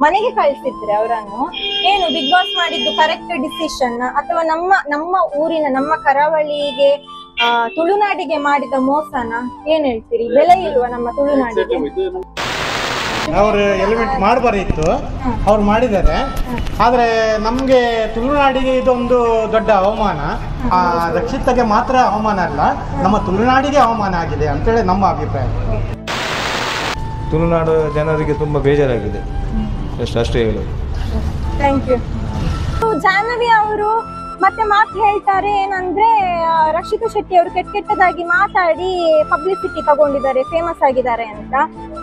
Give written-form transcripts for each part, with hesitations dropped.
ಮನೆಗೆ ಕಳಿಸಿದ್ರೆ ಅವರನ್ನು ಏನು ಬಿಗ್ ಬಾಸ್ ಮಾಡಿದ್ದು ಕರೆಕ್ಟ್ ಡಿಸಿಷನ್ ಅಥವಾ ನಮ್ಮ ಊರಿನ ನಮ್ಮ ಕರಾವಳಿಗೆ ತುಳುನಾಡಿಗೆ ಮಾಡಿದ ಮೋಸನ ಏನ್ ಹೇಳ್ತೀರಿ? ಬೆಲೆ ಇಲ್ವಾ ನಮ್ಮ ತುಳುನಾಡಿಗೆ? ಅವರು ಎಲಿಮೆಂಟ್ ಮಾಡಬಾರಿತ್ತು, ಅವ್ರು ಮಾಡಿದ್ದಾರೆ. ಆದರೆ ನಮಗೆ ತುಳುನಾಡಿಗೆ ಇದೊಂದು ದೊಡ್ಡ ಅವಮಾನ. ರಕ್ಷಿತಗೆ ಮಾತ್ರ ಅವಮಾನ ಅಲ್ಲ, ನಮ್ಮ ತುಳುನಾಡಿಗೆ ಅವಮಾನ ಆಗಿದೆ ಅಂತೇಳಿ ನಮ್ಮ ಅಭಿಪ್ರಾಯ. ತುಳುನಾಡು ಜನರಿಗೆ ತುಂಬ ಬೇಜಾರಾಗಿದೆ, ಅಷ್ಟೇ ಹೇಳೋದು. Thank you. ಜಾಹ್ನವಿ ಅವರು ಮತ್ತೆ ಮಾತು ಹೇಳ್ತಾರೆ ಏನಂದ್ರೆ, ರಕ್ಷಿತಾ ಶೆಟ್ಟಿ ಅವರು ಕೆಟ್ಟದಾಗಿ ಮಾತಾಡಿ ಪಬ್ಲಿಸಿಟಿ ತಗೊಂಡಿದ್ದಾರೆ, ಫೇಮಸ್ ಆಗಿದ್ದಾರೆ ಅಂತ.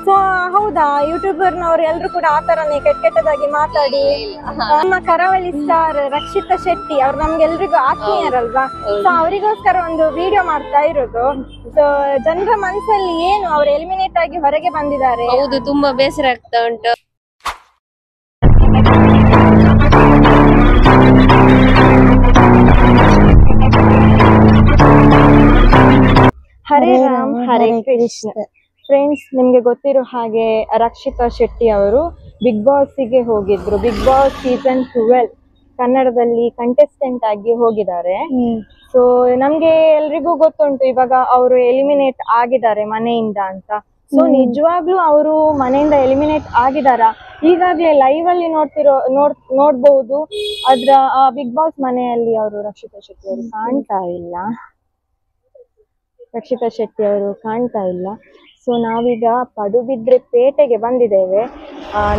ಸೊ ಹೌದಾ? ಯೂಟ್ಯೂಬರ್ನವ್ರು ಎಲ್ರು ಕೂಡ ಆ ತರನೇ ಕೆಟ್ಟದಾಗಿ ಮಾತಾಡಿ ನಮ್ಮ ಕರಾವಳಿ ಸ್ಟಾರ್ ರಕ್ಷಿತಾ ಶೆಟ್ಟಿ ಅವ್ರು ನಮ್ಗೆಲ್ರಿಗೂ ಆತ್ಮೀಯರಲ್ವಾ? ಸೊ ಅವರಿಗೋಸ್ಕರ ಒಂದು ವಿಡಿಯೋ ಮಾಡ್ತಾ ಇರೋದು. ಸೊ ಜನರ ಮನಸ್ಸಲ್ಲಿ ಏನು, ಅವ್ರು ಎಲಿಮಿನೇಟ್ ಆಗಿ ಹೊರಗೆ ಬಂದಿದ್ದಾರೆ. ಹೌದು, ತುಂಬಾ ಬೇಸರ ಆಗ್ತಾ ಉಂಟು. ಹರೇ ರಾಮ್ ಹರೇ ಕೃಷ್ಣ. ಫ್ರೆಂಡ್ಸ್, ನಿಮ್ಗೆ ಗೊತ್ತಿರೋ ಹಾಗೆ ರಕ್ಷಿತಾ ಶೆಟ್ಟಿ ಅವರು ಬಿಗ್ ಬಾಸ್ಗೆ ಹೋಗಿದ್ರು. ಬಿಗ್ ಬಾಸ್ ಸೀಸನ್ 12 ಕನ್ನಡದಲ್ಲಿ ಕಂಟೆಸ್ಟೆಂಟ್ ಆಗಿ ಹೋಗಿದ್ದಾರೆ. ಸೊ ನಮ್ಗೆ ಎಲ್ರಿಗೂ ಗೊತ್ತುಂಟು ಇವಾಗ ಅವರು ಎಲಿಮಿನೇಟ್ ಆಗಿದ್ದಾರೆ ಮನೆಯಿಂದ ಅಂತ. ಸೊ ನಿಜವಾಗ್ಲೂ ಅವರು ಮನೆಯಿಂದ ಎಲಿಮಿನೇಟ್ ಆಗಿದಾರ? ಈಗಾಗ್ಲೇ ಲೈವ್ ಅಲ್ಲಿ ನೋಡ್ಬಹುದು. ಅದ್ರ ಬಿಗ್ ಬಾಸ್ ಮನೆಯಲ್ಲಿ ಅವರು ರಕ್ಷಿತಾ ಶೆಟ್ಟಿ ಅವರು ಕಾಣ್ತಾ ಇಲ್ಲ. ಸೊ ನಾವೀಗ ಪಡುಬಿದ್ರೆ ಪೇಟೆಗೆ ಬಂದಿದ್ದೇವೆ.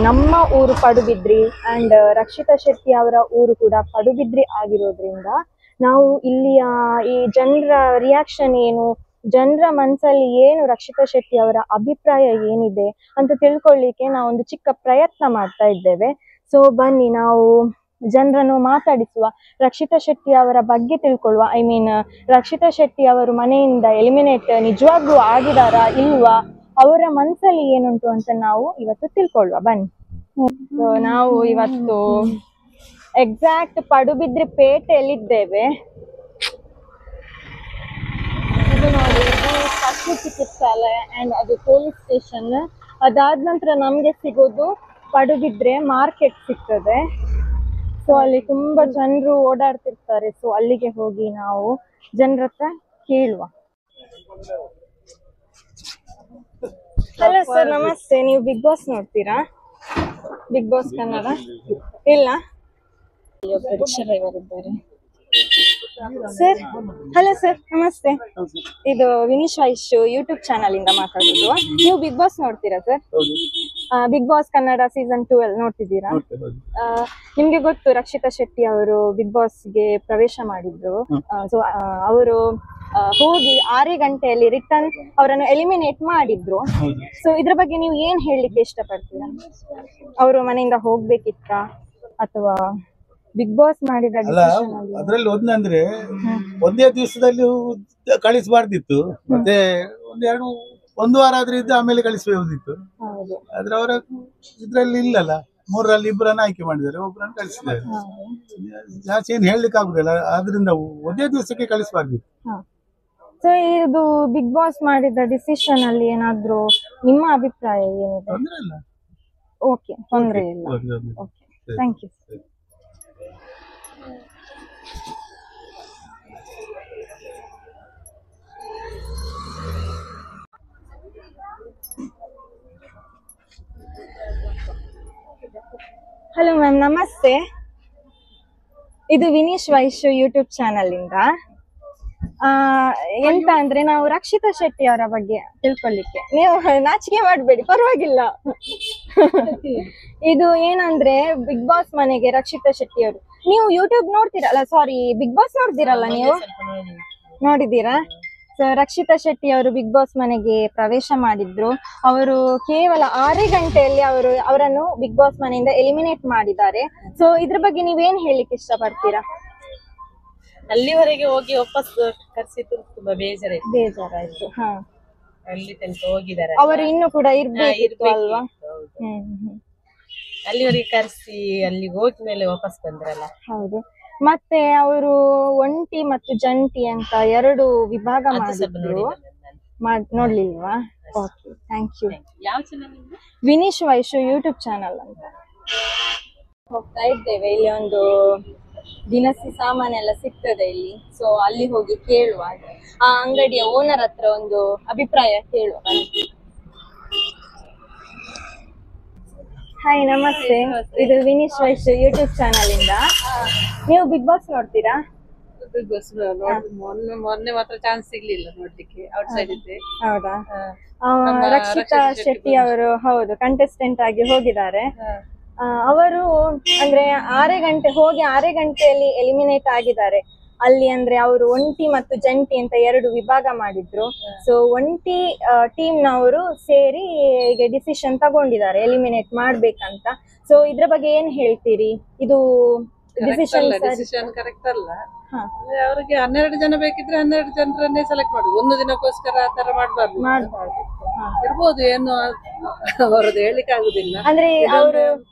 ನಮ್ಮ ಊರು ಪಡುಬಿದ್ರಿ ಅಂಡ್ ರಕ್ಷಿತಾ ಶೆಟ್ಟಿ ಅವರ ಊರು ಕೂಡ ಪಡುಬಿದ್ರಿ ಆಗಿರೋದ್ರಿಂದ ನಾವು ಇಲ್ಲಿಯ ಈ ಜನರ ರಿಯಾಕ್ಷನ್ ಏನು, ಜನರ ಮನಸ್ಸಲ್ಲಿ ಏನು, ರಕ್ಷಿತಾ ಶೆಟ್ಟಿ ಅವರ ಅಭಿಪ್ರಾಯ ಏನಿದೆ ಅಂತ ತಿಳ್ಕೊಳ್ಳಿಕ್ಕೆ ನಾವೊಂದು ಚಿಕ್ಕ ಪ್ರಯತ್ನ ಮಾಡ್ತಾ ಇದ್ದೇವೆ. ಸೊ ಬನ್ನಿ ನಾವು ಜನರನ್ನು ಮಾತಾಡಿಸುವ, ರಕ್ಷಿತಾ ಶೆಟ್ಟಿ ಅವರ ಬಗ್ಗೆ ತಿಳ್ಕೊಳ್ಳುವ. ಐ ಮೀನ್ ರಕ್ಷಿತಾ ಶೆಟ್ಟಿ ಅವರು ಮನೆಯಿಂದ ಎಲಿಮಿನೇಟ್ ನಿಜವಾಗ್ಲೂ ಆಗಿದಾರಾ ಇಲ್ವಾ, ಅವರ ಮನಸ್ಸಲ್ಲಿ ಏನುಂಟು ಅಂತ ನಾವು ಇವತ್ತು ತಿಳ್ಕೊಳ್ಳುವ ಬನ್ನಿ. ಸೊ ನಾವು ಇವತ್ತು ಎಕ್ಸಾಕ್ಟ್ ಪಡುಬಿದ್ರಿ ಪೇಟೆಯಲ್ಲಿದ್ದೇವೆ. ಇದು ನೋಡಿ, ಇದು ಪಶು ಚಿಕಿತ್ಸಾಲಯ ಅಂಡ್ ಅದು ಪೊಲೀಸ್ ಸ್ಟೇಷನ್. ಅದಾದ ನಂತರ ನಮ್ಗೆ ಸಿಗೋದು ಪಡುಬಿದ್ರೆ ಮಾರ್ಕೆಟ್ ಸಿಗ್ತದೆ. ಸೊ ಅಲ್ಲಿ ತುಂಬಾ ಜನರು ಓಡಾಡ್ತಿರ್ತಾರೆ. ಸೊ ಅಲ್ಲಿಗೆ ಹೋಗಿ ನಾವು ಜನರ ಹತ್ರ ಕೇಳುವ. ಹಲೋ ಸರ್, ನಮಸ್ತೆ. ನೀವು ಬಿಗ್ ಬಾಸ್ ನೋಡ್ತೀರಾ? ಬಿಗ್ ಬಾಸ್ ಕನ್ನಡ ಇಲ್ಲ? ರಿಕ್ಷಾ ಡ್ರೈವರ್ ಇದ್ದಾರೆ ಸರ್. ಹಲೋ ಸರ್, ನಮಸ್ತೆ. ಇದು ವಿನೀಶ್ ವೈಶ್ ಯೂಟ್ಯೂಬ್ ಚಾನಲ್ ಇಂದ ಮಾತಾಡೋದು. ನೀವು ಬಿಗ್ ಬಾಸ್ ನೋಡ್ತೀರಾ sir? Big boss Kannada season 12 ನೋಡ್ತಿದ್ದೀರಾ? ನಿಮ್ಗೆ ಗೊತ್ತು ರಕ್ಷಿತಾ ಶೆಟ್ಟಿ ಅವರು ಬಿಗ್ ಬಾಸ್ಗೆ ಪ್ರವೇಶ ಮಾಡಿದ್ರು. ಸೊ ಅವರು ಹೋಗಿ 6 ಗಂಟೆಯಲ್ಲಿ ರಿಟರ್ನ್ ಅವರನ್ನು ಎಲಿಮಿನೇಟ್ ಮಾಡಿದ್ರು. ಸೊ ಇದ್ರ ಬಗ್ಗೆ ನೀವು ಏನ್ ಹೇಳಲಿಕ್ಕೆ ಇಷ್ಟಪಡ್ತೀರಾ? ಅವರು ಮನೆಯಿಂದ ಹೋಗ್ಬೇಕಿತ್ತ ಅಥವಾ ಬಿಗ್ ಬಾಸ್ ಮಾಡಿದ ಅದ್ರಲ್ಲಿ ಒಂದಂದ್ರೆ ಒಂದೇ ದಿವಸದಲ್ಲಿ ಕಳಿಸಬಾರ್ದಿತ್ತು, ಮತ್ತೆ ಒಂದು ವಾರ ಆದ್ರೆ ಇದ್ದು ಆಮೇಲೆ ಕಳಿಸಬಹುದಿತ್ತು. ಆದ್ರೆ ಅವರ ಇದ್ರಲ್ಲಿ ಇಲ್ಲಲ್ಲ, 3ರಲ್ಲಿ 2 ಆಯ್ಕೆ ಮಾಡಿದ್ದಾರೆ, ಒಬ್ಬರನ್ನು ಕಳಿಸಿದ್ದಾರೆ. ಜಾಸ್ತಿ ಏನ್ ಹೇಳಲಿಕ್ಕೆ ಆಗುದಿಲ್ಲ, ಆದ್ರಿಂದ ಒಂದೇ ದಿವಸಕ್ಕೆ ಕಳಿಸಬಾರ್ದಿತ್ತು. ಸೊ ಇದು ಬಿಗ್ ಬಾಸ್ ಮಾಡಿದ ಡಿಸಿಷನ್ ಅಲ್ಲಿ ಏನಾದ್ರು ನಿಮ್ಮ ಅಭಿಪ್ರಾಯ ಏನಿದೆ? ಓಕೆ, ತೊಂದರೆ ಇಲ್ಲ. Okay, thank you. Hello ma'am, ನಮಸ್ತೆ. ಇದು ವಿನೀಶ್ ವೈಶ್ ಯೂಟ್ಯೂಬ್ ಚಾನಲ್ ಇಂದ. ಎಂತ ಅಂದ್ರೆ ನಾವು ರಕ್ಷಿತಾ ಶೆಟ್ಟಿ ಅವರ ಬಗ್ಗೆ ತಿಳ್ಕೊಳ್ಳಿಕ್ಕೆ. ನೀವು ನಾಚಿಕೆ ಮಾಡಬೇಡಿ, ಪರವಾಗಿಲ್ಲ. ಇದು ಏನಂದ್ರೆ ಬಿಗ್ ಬಾಸ್ ಮನೆಗೆ ರಕ್ಷಿತಾ ಶೆಟ್ಟಿ ಅವರು, ನೀವು ಯೂಟ್ಯೂಬ್ ನೋಡ್ತೀರಲ್ಲ, ಸಾರಿ ಬಿಗ್ ಬಾಸ್ ನೋಡ್ತೀರಲ್ಲ, ನೀವು ನೋಡಿದ್ದೀರಾ? ಸೊ ರಕ್ಷಿತಾ ಶೆಟ್ಟಿ ಅವರು ಬಿಗ್ ಬಾಸ್ ಮನೆಗೆ ಪ್ರವೇಶ ಮಾಡಿದ್ರು. ಅವರು ಕೇವಲ 6 ಗಂಟೆಯಲ್ಲಿ ಅವರನ್ನು ಬಿಗ್ ಬಾಸ್ ಮನೆಯಿಂದ ಎಲಿಮಿನೇಟ್ ಮಾಡಿದ್ದಾರೆ. ಸೊ ಇದ್ರ ಬಗ್ಗೆ ನೀವೇನ್ ಹೇಳಲಿಕ್ಕೆ ಇಷ್ಟಪಡ್ತೀರಾ? ಅಲ್ಲಿವರೆಗೆ ಹೋಗಿ ವಾಪಸ್ ಕರ್ಸಿದ್ದು ತುಂಬಾ ಬೇಜಾರಾಯ್ತು. ಹಾ, ಅಲ್ಲಿ ತನಕ ಹೋಗಿದ್ದಾರೆ, ಅವರು ಇನ್ನು ಕೂಡ ಇರ್ಬೇಕಿತ್ತು ಅಲ್ವಾ? ಅಲ್ಲಿವರೆಗೆ ಕರ್ಸಿ ಅಲ್ಲಿಗೆ ಹೋದ ಮೇಲೆ ವಾಪಸ್ ಬಂದ್ರಲ್ಲ. ಹೌದು. ಮತ್ತೆ ಅವರು ಒಂಟಿ ಮತ್ತು ಜಂಟಿ ಅಂತ 2 ವಿಭಾಗ ಮಾಡಿದ್ರು. ನೋಡ್ಲಿಲ್ವಾ? Okay, thank you. ಯಾವ channel? Vineesh Vaish YouTube channel ಅಂತ. ಹೋಗ್ತಾ ಇದ್ದೇವೆ, ಇಲ್ಲಿ ಒಂದು ದಿನಸಿ ಸಾಮಾನೆಲ್ಲ ಸಿಗ್ತದೆ ಇಲ್ಲಿ, ಸೊ ಅಲ್ಲಿ ಹೋಗಿ ಕೇಳುವ, ಆ ಅಂಗಡಿಯ ಓನರ್ ಹತ್ರ ಒಂದು ಅಭಿಪ್ರಾಯ ಕೇಳುವ. ಹಾಯ್, ನಮಸ್ತೆ. ಇದು ವಿನೀಶ್ ವೈಶ್ ಯೂಟ್ಯೂಬ್ ಚಾನಲ್ ಇಂದ. ನೀವು ಬಿಗ್ ಬಾಸ್ ನೋಡ್ತೀರಾ? ಬಿಗ್ ಬಾಸ್ ಮೊನ್ನೆ ಮಾತ್ರ ಚಾನ್ಸ್ ಸಿಗ್ಲಿಲ್ಲ ನೋಡ್ಲಿಕ್ಕೆ, ಔಟ್ ಸೈಡ್ ಇದ್ದೆ. ಹೌದಾ? ರಕ್ಷಿತಾ ಶೆಟ್ಟಿ ಅವರು ಹೌದು ಕಂಟೆಸ್ಟೆಂಟ್ ಆಗಿ ಹೋಗಿದ್ದಾರೆ. ಅವರು ಅಂದ್ರೆ 6 ಗಂಟೆ ಹೋಗಿ 6 ಗಂಟೆಯಲ್ಲಿ ಎಲಿಮಿನೇಟ್ ಆಗಿದ್ದಾರೆ. ಅಲ್ಲಿ ಅಂದ್ರೆ ಅವರು ಒಂಟಿ ಮತ್ತು ಜಂಟಿ ಅಂತ 2 ವಿಭಾಗ ಮಾಡಿದ್ರು. ಸೊ ಒಂಟಿ ಟೀಮ್ ನವರು ಸೇರಿ ಈಗ ಡಿಸಿಷನ್ ತಗೊಂಡಿದ್ದಾರೆ ಎಲಿಮಿನೇಟ್ ಮಾಡ್ಬೇಕಂತ. ಸೊ ಇದ್ರ ಬಗ್ಗೆ ಏನ್ ಹೇಳ್ತೀರಿ? ಇದು ಡಿಸಿಷನ್ ಕರೆಕ್ಟ್ ಅಲ್ಲ. ಅವರಿಗೆ 12 ಜನ ಬೇಕಿದ್ರೆ 12 ಜನರನ್ನೇ ಸೆಲೆಕ್ಟ್ ಮಾಡುದು, ಒಂದು ದಿನಕ್ಕೋಸ್ಕರ ಆ ತರ ಮಾಡ್ಬಾರ್ದು. ಇರ್ಬೋದು, ಏನು ಅವರದ್ದು ಹೇಳಿಕ್ಕೆ ಆಗುದಿಲ್ಲ. ಅಂದ್ರೆ ಅವರು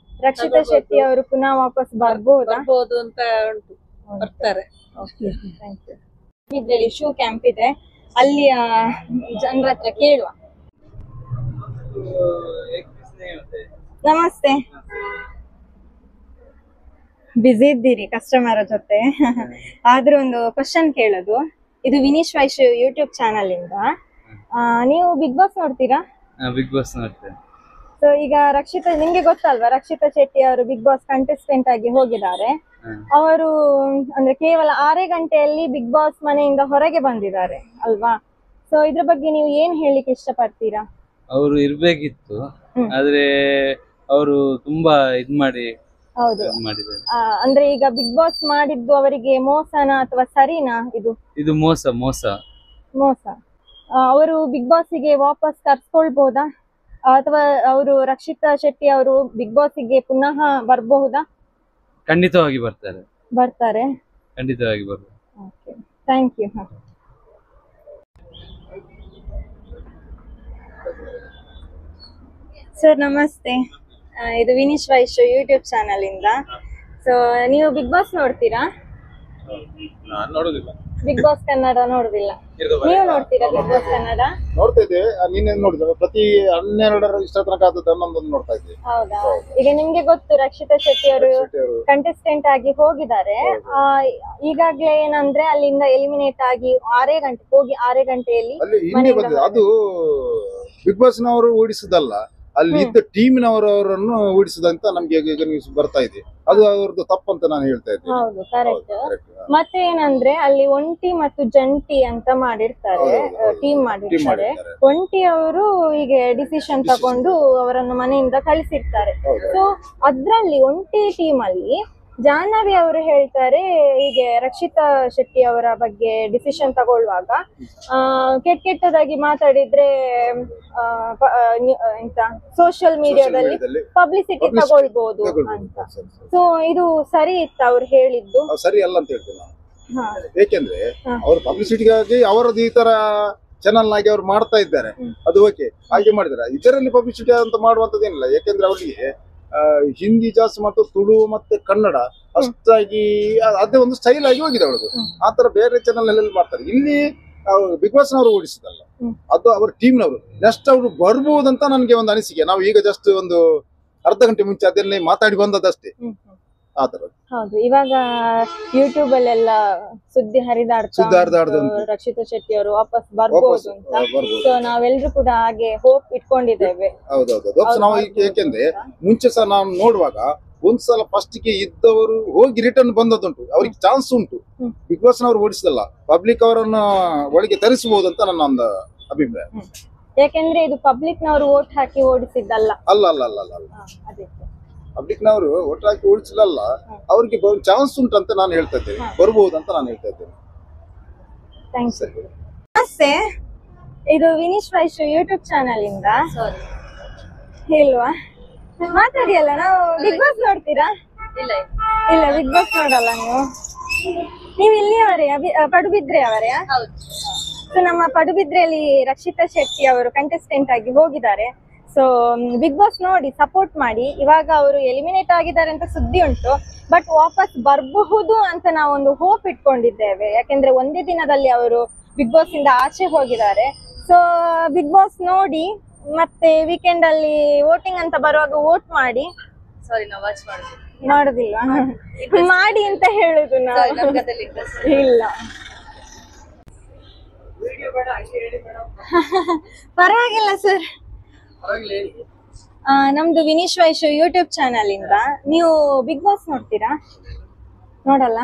ರಕ್ಷಿತಾ ಶೆಟ್ಟಿ ಅವರು ಪುನಃ ವಾಪಸ್ ಬರ್ಬೋದು ಅಂತ ಉಂಟು, ಬರ್ತಾರೆ. ಇದ್ರಲ್ಲಿ ಶೂ ಕ್ಯಾಂಪ್ ಇದೆ, ಅಲ್ಲಿಯ ಜನರ ಹತ್ರ ಕೇಳುವ. ನಮಸ್ತೆ. ಬಿಸಿ ಇದ್ದೀರಿ ಕಸ್ಟಮರ್ ಜೊತೆ? ಆದ್ರೂ ಒಂದು ಕ್ವಶನ್ ಕೇಳೋದು. ಇದು ವಿನೀಶ್ ವೈಶ್ ಯೂಟ್ಯೂಬ್ ಚಾನಲ್ ಇಂದ. ನೀವು ಬಿಗ್ ಬಾಸ್ ನೋಡ್ತೀರಾ? ಬಿಗ್ ಬಾಸ್ ನೋಡ್ತೇನೆ. ಸೊ ಈಗ ನಿಮ್ಗೆ ಗೊತ್ತಲ್ವಾ, ರಕ್ಷಿತಾ ಶೆಟ್ಟಿ ಅವರು ಬಿಗ್ ಬಾಸ್ ಕಂಟೆಸ್ಟೆಂಟ್ ಆಗಿ ಹೋಗಿದ್ದಾರೆ. ಅವರು ಅಂದ್ರೆ ಕೇವಲ 6 ಗಂಟೆಯಲ್ಲಿ ಬಿಗ್ ಬಾಸ್ ಮನೆಯಿಂದ ಹೊರಗೆ ಬಂದಿದ್ದಾರೆ ಅಲ್ವಾ? ಸೊ ಇದ್ರ ಬಗ್ಗೆ ನೀವು ಏನ್ ಹೇಳಿಕ್ಕೆ ಇಷ್ಟಪಡ್ತೀರಾ? ಅವರು ಇರ್ಬೇಕಿತ್ತು, ಆದ್ರೆ ಅವರು ತುಂಬಾ ಹೌದು ಅಂದ್ರೆ ಈಗ ಬಿಗ್ ಬಾಸ್ ಮಾಡಿದ್ದು ಅವರಿಗೆ ಮೋಸನಾ ಅಥವಾ ಸರಿನಾ? ಇದು ಮೋಸ. ಅವರು ಬಿಗ್ ಬಾಸ್ಗೆ ವಾಪಸ್ ಕರ್ಸ್ಕೊಳ್ಬಹುದಾ, ಅಥವಾ ಅವರು ರಕ್ಷಿತಾ ಶೆಟ್ಟಿ ಅವರು ಬಿಗ್ ಬಾಸ್ಗೆ ಪುನಃ ಬರಬಹುದಾ? ಖಂಡಿತವಾಗಿ ಬರ್ತಾರೆ. ಖಂಡಿತವಾಗಿ ಬರ್ತಾರೆ. Okay, thank you. ಸರ್ ನಮಸ್ತೆ. ಇದು ವಿನೀಶ್ ವೈಶ್ ಯೂಟ್ಯೂಬ್ ಚಾನಲ್ ಇಂದ. ಸೊ ನೀವು ಬಿಗ್ ಬಾಸ್ ನೋಡ್ತೀರಾ? ನಾನು ನೋಡುದಿಲ್ಲ. ಬಿಗ್ ಬಾಸ್ ಕನ್ನಡ ನೋಡುದಿಲ್ಲ. ನೀವು ನೋಡ್ತೀರಾ ಬಿಗ್ ಬಾಸ್ ಕನ್ನಡ? ನೋಡ್ತಾ ಇದ್ದೇವೆ. ನೀನೇನ್ ನೋಡಿದ್ರೆ ಪ್ರತಿ 12 ಇಷ್ಟ ತನಕ ಒಂದೊಂದು ನೋಡ್ತಾ ಇದ್ದೇವೆ. ಹೌದಾ? ಈಗ ನಿಮ್ಗೆ ಗೊತ್ತು ರಕ್ಷಿತಾ ಶೆಟ್ಟಿ ಅವರು ಕಂಟೆಸ್ಟೆಂಟ್ ಆಗಿ ಹೋಗಿದ್ದಾರೆ. ಈಗಾಗ್ಲೇ ಏನಂದ್ರೆ ಅಲ್ಲಿಂದ ಎಲಿಮಿನೇಟ್ ಆಗಿ 6 ಗಂಟೆ ಹೋಗಿ 6 ಗಂಟೆಯಲ್ಲಿ ಅದು ಬಿಗ್ ಬಾಸ್ ನವರು ಓಡಿಸುದಲ್ಲ, ಅಲ್ಲಿ ಇದ್ದ ಟೀಮಿನವರನ್ನು ಓಡಿಸುದಂತ ನಮ್ಗೆ ನ್ಯೂಸ್ ಬರ್ತಾ ಇದೆ. ಅದು ಅವ್ರದ್ದು ತಪ್ಪಂತ ನಾನು ಹೇಳ್ತಾ ಇದ್ದೇನೆ. ಹೌದು, ಕರೆಕ್ಟ್. ಮತ್ತೆ ಏನಂದ್ರೆ ಅಲ್ಲಿ ಒಂಟಿ ಮತ್ತು ಜಂಟಿ ಅಂತ ಮಾಡಿರ್ತಾರೆ, ಟೀಮ್ ಮಾಡಿರ್ತಾರೆ. ಒಂಟಿ ಅವರು ಹೀಗೆ ಡಿಸಿಷನ್ ತಗೊಂಡು ಅವರನ್ನು ಮನೆಯಿಂದ ಕಳಿಸಿರ್ತಾರೆ. ಸೊ ಅದ್ರಲ್ಲಿ ಒಂಟಿ ಟೀಮ್ ಅಲ್ಲಿ ಜಾಹ್ನವಿ ಅವರು ಹೇಳ್ತಾರೆ, ಹೀಗೆ ರಕ್ಷಿತಾ ಶೆಟ್ಟಿ ಅವರ ಬಗ್ಗೆ ಡಿಸಿಷನ್ ತಗೊಳ್ಳುವಾಗ ಕೆಟ್ಟದಾಗಿ ಮಾತಾಡಿದ್ರೆ ಎಂತ ಸೋಷಿಯಲ್ ಮೀಡಿಯಾದಲ್ಲಿ ಪಬ್ಲಿಸಿಟಿ ತಗೊಳ್ಬಹುದು ಅಂತ. ಸೊ ಇದು ಸರಿ ಇತ್ತು ಅವ್ರು ಹೇಳಿದ್ದು? ಸರಿ ಅಲ್ಲ ಅಂತ ಹೇಳ್ತೇನೆ ನಾನು. ಏಕೆಂದ್ರೆ ಅವ್ರ ಪಬ್ಲಿಸಿಟಿಗಾಗಿ ಅವರದ್ದು ಈ ತರ ಚಾನಲ್ ಆಗಿ ಅವ್ರು ಮಾಡ್ತಾ ಇದ್ದಾರೆ, ಅದು ಓಕೆ, ಹಾಗೆ ಮಾಡಿದಾರೆ. ಇದರಲ್ಲಿ ಪಬ್ಲಿಸಿಟಿ ಅಂತ ಮಾಡುವಂತದ್ದೇನಿಲ್ಲ. ಯಾಕೆಂದ್ರೆ ಅವರಿಗೆ ಹಿಂದಿ ಜಾಸ್ತಿ ಮತ್ತು ತುಳು ಮತ್ತೆ ಕನ್ನಡ ಅಷ್ಟಾಗಿ ಅದೇ ಒಂದು ಸ್ಟೈಲ್ ಆಗಿ ಹೋಗಿದೆ ಅವಳದು. ಆತರ ಬೇರೆ ಚಾನಲ್ ಅಲ್ಲಿ ಮಾಡ್ತಾರೆ. ಇಲ್ಲಿ ಬಿಗ್ ಬಾಸ್ ನವರು ಓಡಿಸಿದಲ್ಲ, ಅದು ಅವರ ಟೀಮ್ ನವರು. ನೆಕ್ಸ್ಟ್ ಅವರು ಬರ್ಬಹುದಂತ ನನ್ಗೆ ಒಂದು ಅನಿಸಿಕೆ. ನಾವು ಈಗ ಜಸ್ಟ್ ಒಂದು ಅರ್ಧ ಗಂಟೆ ಮುಂಚೆ ಅದನ್ನೇ ಮಾತಾಡಿ ಬಂದದಷ್ಟೇ. ಆತರ ಹೌದು. ಇವಾಗ ಯೂಟ್ಯೂಬ್ ಅಲ್ಲೆಲ್ಲ ಸುದ್ದಿ ಹರಿದಾಡ್ತಾ ರಕ್ಷಿತಾ ಶೆಟ್ಟಿ ಅವರು ವಾಪಸ್ ಬರ್ಬೋದು ಅಂತ. ಸೊ ನಾವೆಲ್ಲರೂ ಕೂಡ ಹಾಗೆ ಹೋಪ್ ಇಟ್ಕೊಂಡಿದ್ದೇವೆ. ಹೌದೌದು. ನಾವು ಏಕೆಂದ್ರೆ ಮುಂಚೆ ಸಹ ನಾವು ನೋಡುವಾಗ ಒಂದ್ಸಲ ಫಸ್ಟ್ ಗೆ ಇದ್ದವರು ಹೋಗಿ ರಿಟರ್ನ್ ಬಂದದುಂಟು, ಅವ್ರಿಗೆ ಚಾನ್ಸ್ ಉಂಟು. ಬಿಗ್ ಬಾಸ್ ನವರು ಓಡಿಸಲ್ಲ, ಪಬ್ಲಿಕ್ ಅವರನ್ನ ಒಳಗೆ ತರಿಸಬಹುದು ಅಂತ ನನ್ನ ಒಂದು ಅಭಿಪ್ರಾಯ. ಯಾಕೆಂದ್ರೆ ಇದು ಪಬ್ಲಿಕ್ ನವರು ವೋಟ್ ಹಾಕಿ ಓಡಿಸಿದ್ದಲ್ಲ. ಅಲ್ಲ ಅಲ್ಲ ಅಲ್ಲ ಅಲ್ಲ ಪಬ್ಲಿಕ್ ನವರು ವೋಟ್ ಹಾಕಿ ಓಡಿಸಲ್ಲ, ಅವ್ರಿಗೆ ಚಾನ್ಸ್ ಉಂಟು ಅಂತ ನಾನು ಹೇಳ್ತಾ ಇದ್ದೇನೆ, ಬರ್ಬಹುದು ಅಂತ ನಾನು ಹೇಳ್ತಾ ಇದ್ದೇನೆ. ನಮಸ್ತೆ. ಇದು ವಿನೀಶ್ ವೈಶ್ ಯೂಟ್ಯೂಬ್ ಚಾನಲ್ ಇಂದ. ಇಲ್ವಾ? ಮಾತಾಡಿ ಅಲ್ಲ. ನಾವು ಬಿಗ್ ಬಾಸ್ ನೋಡ್ತೀರಾ? ಇಲ್ಲ, ಬಿಗ್ ಬಾಸ್ ನೋಡಲ್ಲ ನೀವು ಇಲ್ಲಿಯವರೇ? ಪಡುಬಿದ್ರೆ ಅವರೇ? ಸೊ ನಮ್ಮ ಪಡುಬಿದ್ರೆಯಲ್ಲಿ ರಕ್ಷಿತಾ ಶೆಟ್ಟಿ ಅವರು ಕಂಟೆಸ್ಟೆಂಟ್ ಆಗಿ ಹೋಗಿದ್ದಾರೆ. ಸೊ ಬಿಗ್ ಬಾಸ್ ನೋಡಿ ಸಪೋರ್ಟ್ ಮಾಡಿ. ಇವಾಗ ಅವರು ಎಲಿಮಿನೇಟ್ ಆಗಿದ್ದಾರೆ ಅಂತ ಸುದ್ದಿ ಉಂಟು, ಬಟ್ ವಾಪಸ್ ಬರಬಹುದು ಅಂತ ನಾವೊಂದು ಹೋಪ್ ಇಟ್ಕೊಂಡಿದ್ದೇವೆ. ಯಾಕೆಂದ್ರೆ ಒಂದೇ ದಿನದಲ್ಲಿ ಅವರು ಬಿಗ್ ಬಾಸ್ ಇಂದ ಆಚೆ ಹೋಗಿದ್ದಾರೆ. ಸೊ ಬಿಗ್ ಬಾಸ್ ನೋಡಿ ಮತ್ತೆ ವೀಕೆಂಡ್ ಅಲ್ಲಿ ವೋಟಿಂಗ್ ಅಂತ ಬರುವಾಗ ವೋಟ್ ಮಾಡಿ. ಸಾರಿ ನಾವು ವಾಚ್ ಮಾಡುದು ಮಾಡೋದಿಲ್ಲ ಮಾಡಿ ಅಂತ ಹೇಳುದು ನಾವು. ನಮ್ಗೆ ಅದ್ರಲ್ಲಿ interest ಇಲ್ಲ ಪರವಾಗಿಲ್ಲ ಸರ್. ನಮ್ದು ವಿನೀಶ್ ವೈಶು ಯೂಟ್ಯೂಬ್ ಚಾನಲ್ ಇಂದ. ನೀವು ಬಿಗ್ ಬಾಸ್ ನೋಡ್ತೀರಾ? ನೋಡಲ್ಲ.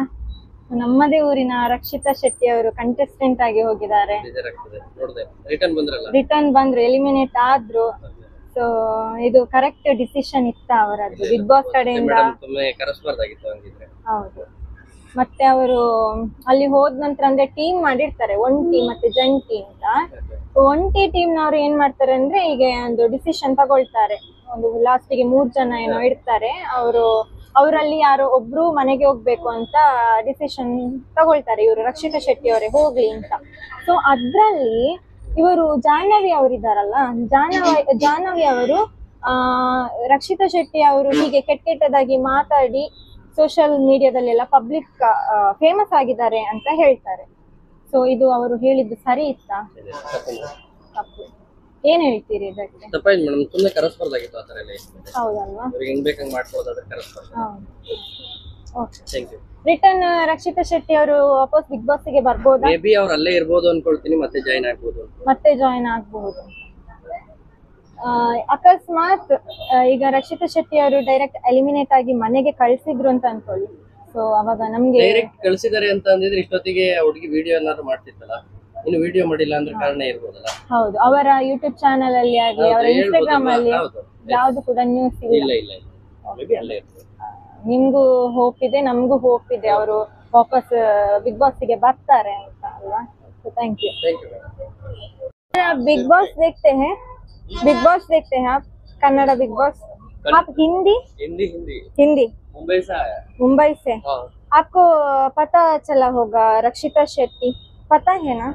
ನಮ್ಮದೇ ಊರಿನ ರಕ್ಷಿತಾ ಶೆಟ್ಟಿ ಅವರು ಕಂಟೆಸ್ಟೆಂಟ್ ಆಗಿ ಹೋಗಿದ್ದಾರೆ. ರಿಟರ್ನ್ ಬಂದ್ರು, ಎಲಿಮಿನೇಟ್ ಆದ್ರು. ಸೊ ಇದು ಕರೆಕ್ಟ್ ಡಿಸಿಷನ್ ಇತ್ತ ಅವರದ್ದು ಬಿಗ್ ಬಾಸ್ ಕಡೆಯಿಂದ? ಹೌದು. ಮತ್ತೆ ಅವರು ಅಲ್ಲಿ ಹೋದ ನಂತರ ಅಂದ್ರೆ ಟೀಮ್ ಮಾಡಿರ್ತಾರೆ, ಒಂಟಿ ಮತ್ತೆ ಜಂಟಿ ಅಂತ. ಒಂಟಿ ಟೀಮ್ ನವರು ಏನ್ ಮಾಡ್ತಾರೆ ಅಂದ್ರೆ ಈಗ ಒಂದು ಡಿಸಿಷನ್ ತಗೊಳ್ತಾರೆ. ಒಂದು ಲಾಸ್ಟಿಗೆ 3 ಜನ ಏನೋ ಇಡ್ತಾರೆ. ಅವರಲ್ಲಿ ಯಾರೋ ಒಬ್ರು ಮನೆಗೆ ಹೋಗ್ಬೇಕು ಅಂತ ಡಿಸಿಷನ್ ತಗೊಳ್ತಾರೆ, ಇವರು ರಕ್ಷಿತಾ ಶೆಟ್ಟಿ ಅವರೇ ಹೋಗ್ಲಿ ಅಂತ. ಸೊ ಅದ್ರಲ್ಲಿ ಇವರು ಜಾಹ್ನವಿ ಅವರಿದ್ದಾರಲ್ಲ, ಜಾಹ್ನವಿ ಅವರು ರಕ್ಷಿತಾ ಶೆಟ್ಟಿ ಅವರು ಹೀಗೆ ಕೆಟ್ಟದಾಗಿ ಮಾತಾಡಿ ಸೋಷಿಯಲ್ ಮೀಡಿಯಾದಲ್ಲೆಲ್ಲ ಪಬ್ಲಿಕ್ ಫೇಮಸ್ ಆಗಿದ್ದಾರೆ ಅಂತ ಹೇಳ್ತಾರೆ. ಸೊ ಇದು ಅವರು ಹೇಳಿದ್ದು ಸರಿ ಇತ್ತಾ? ತಪ್ಪು. ಏನ್ ಹೇಳ್ತೀರಿ ಇದಕ್ಕೆ? ಹೌದಲ್ವಾ? ರಿಟರ್ನ್ ರಕ್ಷಿತಾ ಶೆಟ್ಟಿ ಅವರು ವಾಪಸ್ ಬಿಗ್ ಬಾಸ್ ಗೆ ಬರ್ಬೋದಾ? ಮೇಬಿ ಅವ್ರು ಅಲ್ಲೇ ಇರ್ಬೋದು ಅನ್ಕೊಳ್ತೀನಿ, ಮತ್ತೆ ಜಾಯಿನ್ ಆಗ್ಬಹುದು. ಅಕಸ್ಮಾತ್ ಈಗ ರಕ್ಷಿತಾ ಶೆಟ್ಟಿ ಅವರು ಡೈರೆಕ್ಟ್ ಎಲಿಮಿನೇಟ್ ಆಗಿ ಮನೆಗೆ ಕಳ್ಸಿದ್ರು ಅಂತ ಅನ್ಕೊಳ್ಳಿ. ಸೊ ಅವಾಗ ನಮ್ಗೆ ಡೈರೆಕ್ಟ್ ಕಳ್ಸಿದಾರೆ ಅಂತ ಅಂದಿದ್ರೆ ಇಷ್ಟೊತ್ತಿಗೆ ಹುಡುಗಿ ವಿಡಿಯೋ ಏನಾದ್ರು ಮಾಡ್ತಿತ್ತಲ್ಲ, ಇನ್ನು ವಿಡಿಯೋ ಮಾಡಿಲ್ಲ ಅಂದ್ರೆ ಕಾರಣ ಇರ್ಬೋದಲ್ಲ. ಹೌದು, ಅವರ ಯೂಟ್ಯೂಬ್ ಚಾನಲ್ ಅಲ್ಲಿ ಆಗಲಿ ಅವರ ಇನ್ಸ್ಟಾಗ್ರಾಮ್ ಅಲ್ಲಿ ಯಾವ್ದು ಕೂಡ ನ್ಯೂಸ್ ಇಲ್ಲ. ಮೇಬಿ ಅಲ್ಲೇ ಇರ್ಬೋದು. ನಿಮ್ಗೂ ಹೋಪ್ ಇದೆ, ನಮಗೂ ಹೋಪ್ ಇದೆ ಅವರು ವಾಪಸ್ ಬಿಗ್ ಬಾಸ್ ಗೆ ಬರ್ತಾರೆ ಅಂತ ಅಲ್ವಾ? So thank you. Big boss देखते हैं आप? Kannada big boss? आप हिंदी मुंबई से? आपको पता चला होगा रक्षिता शेट्टी, पता है ना?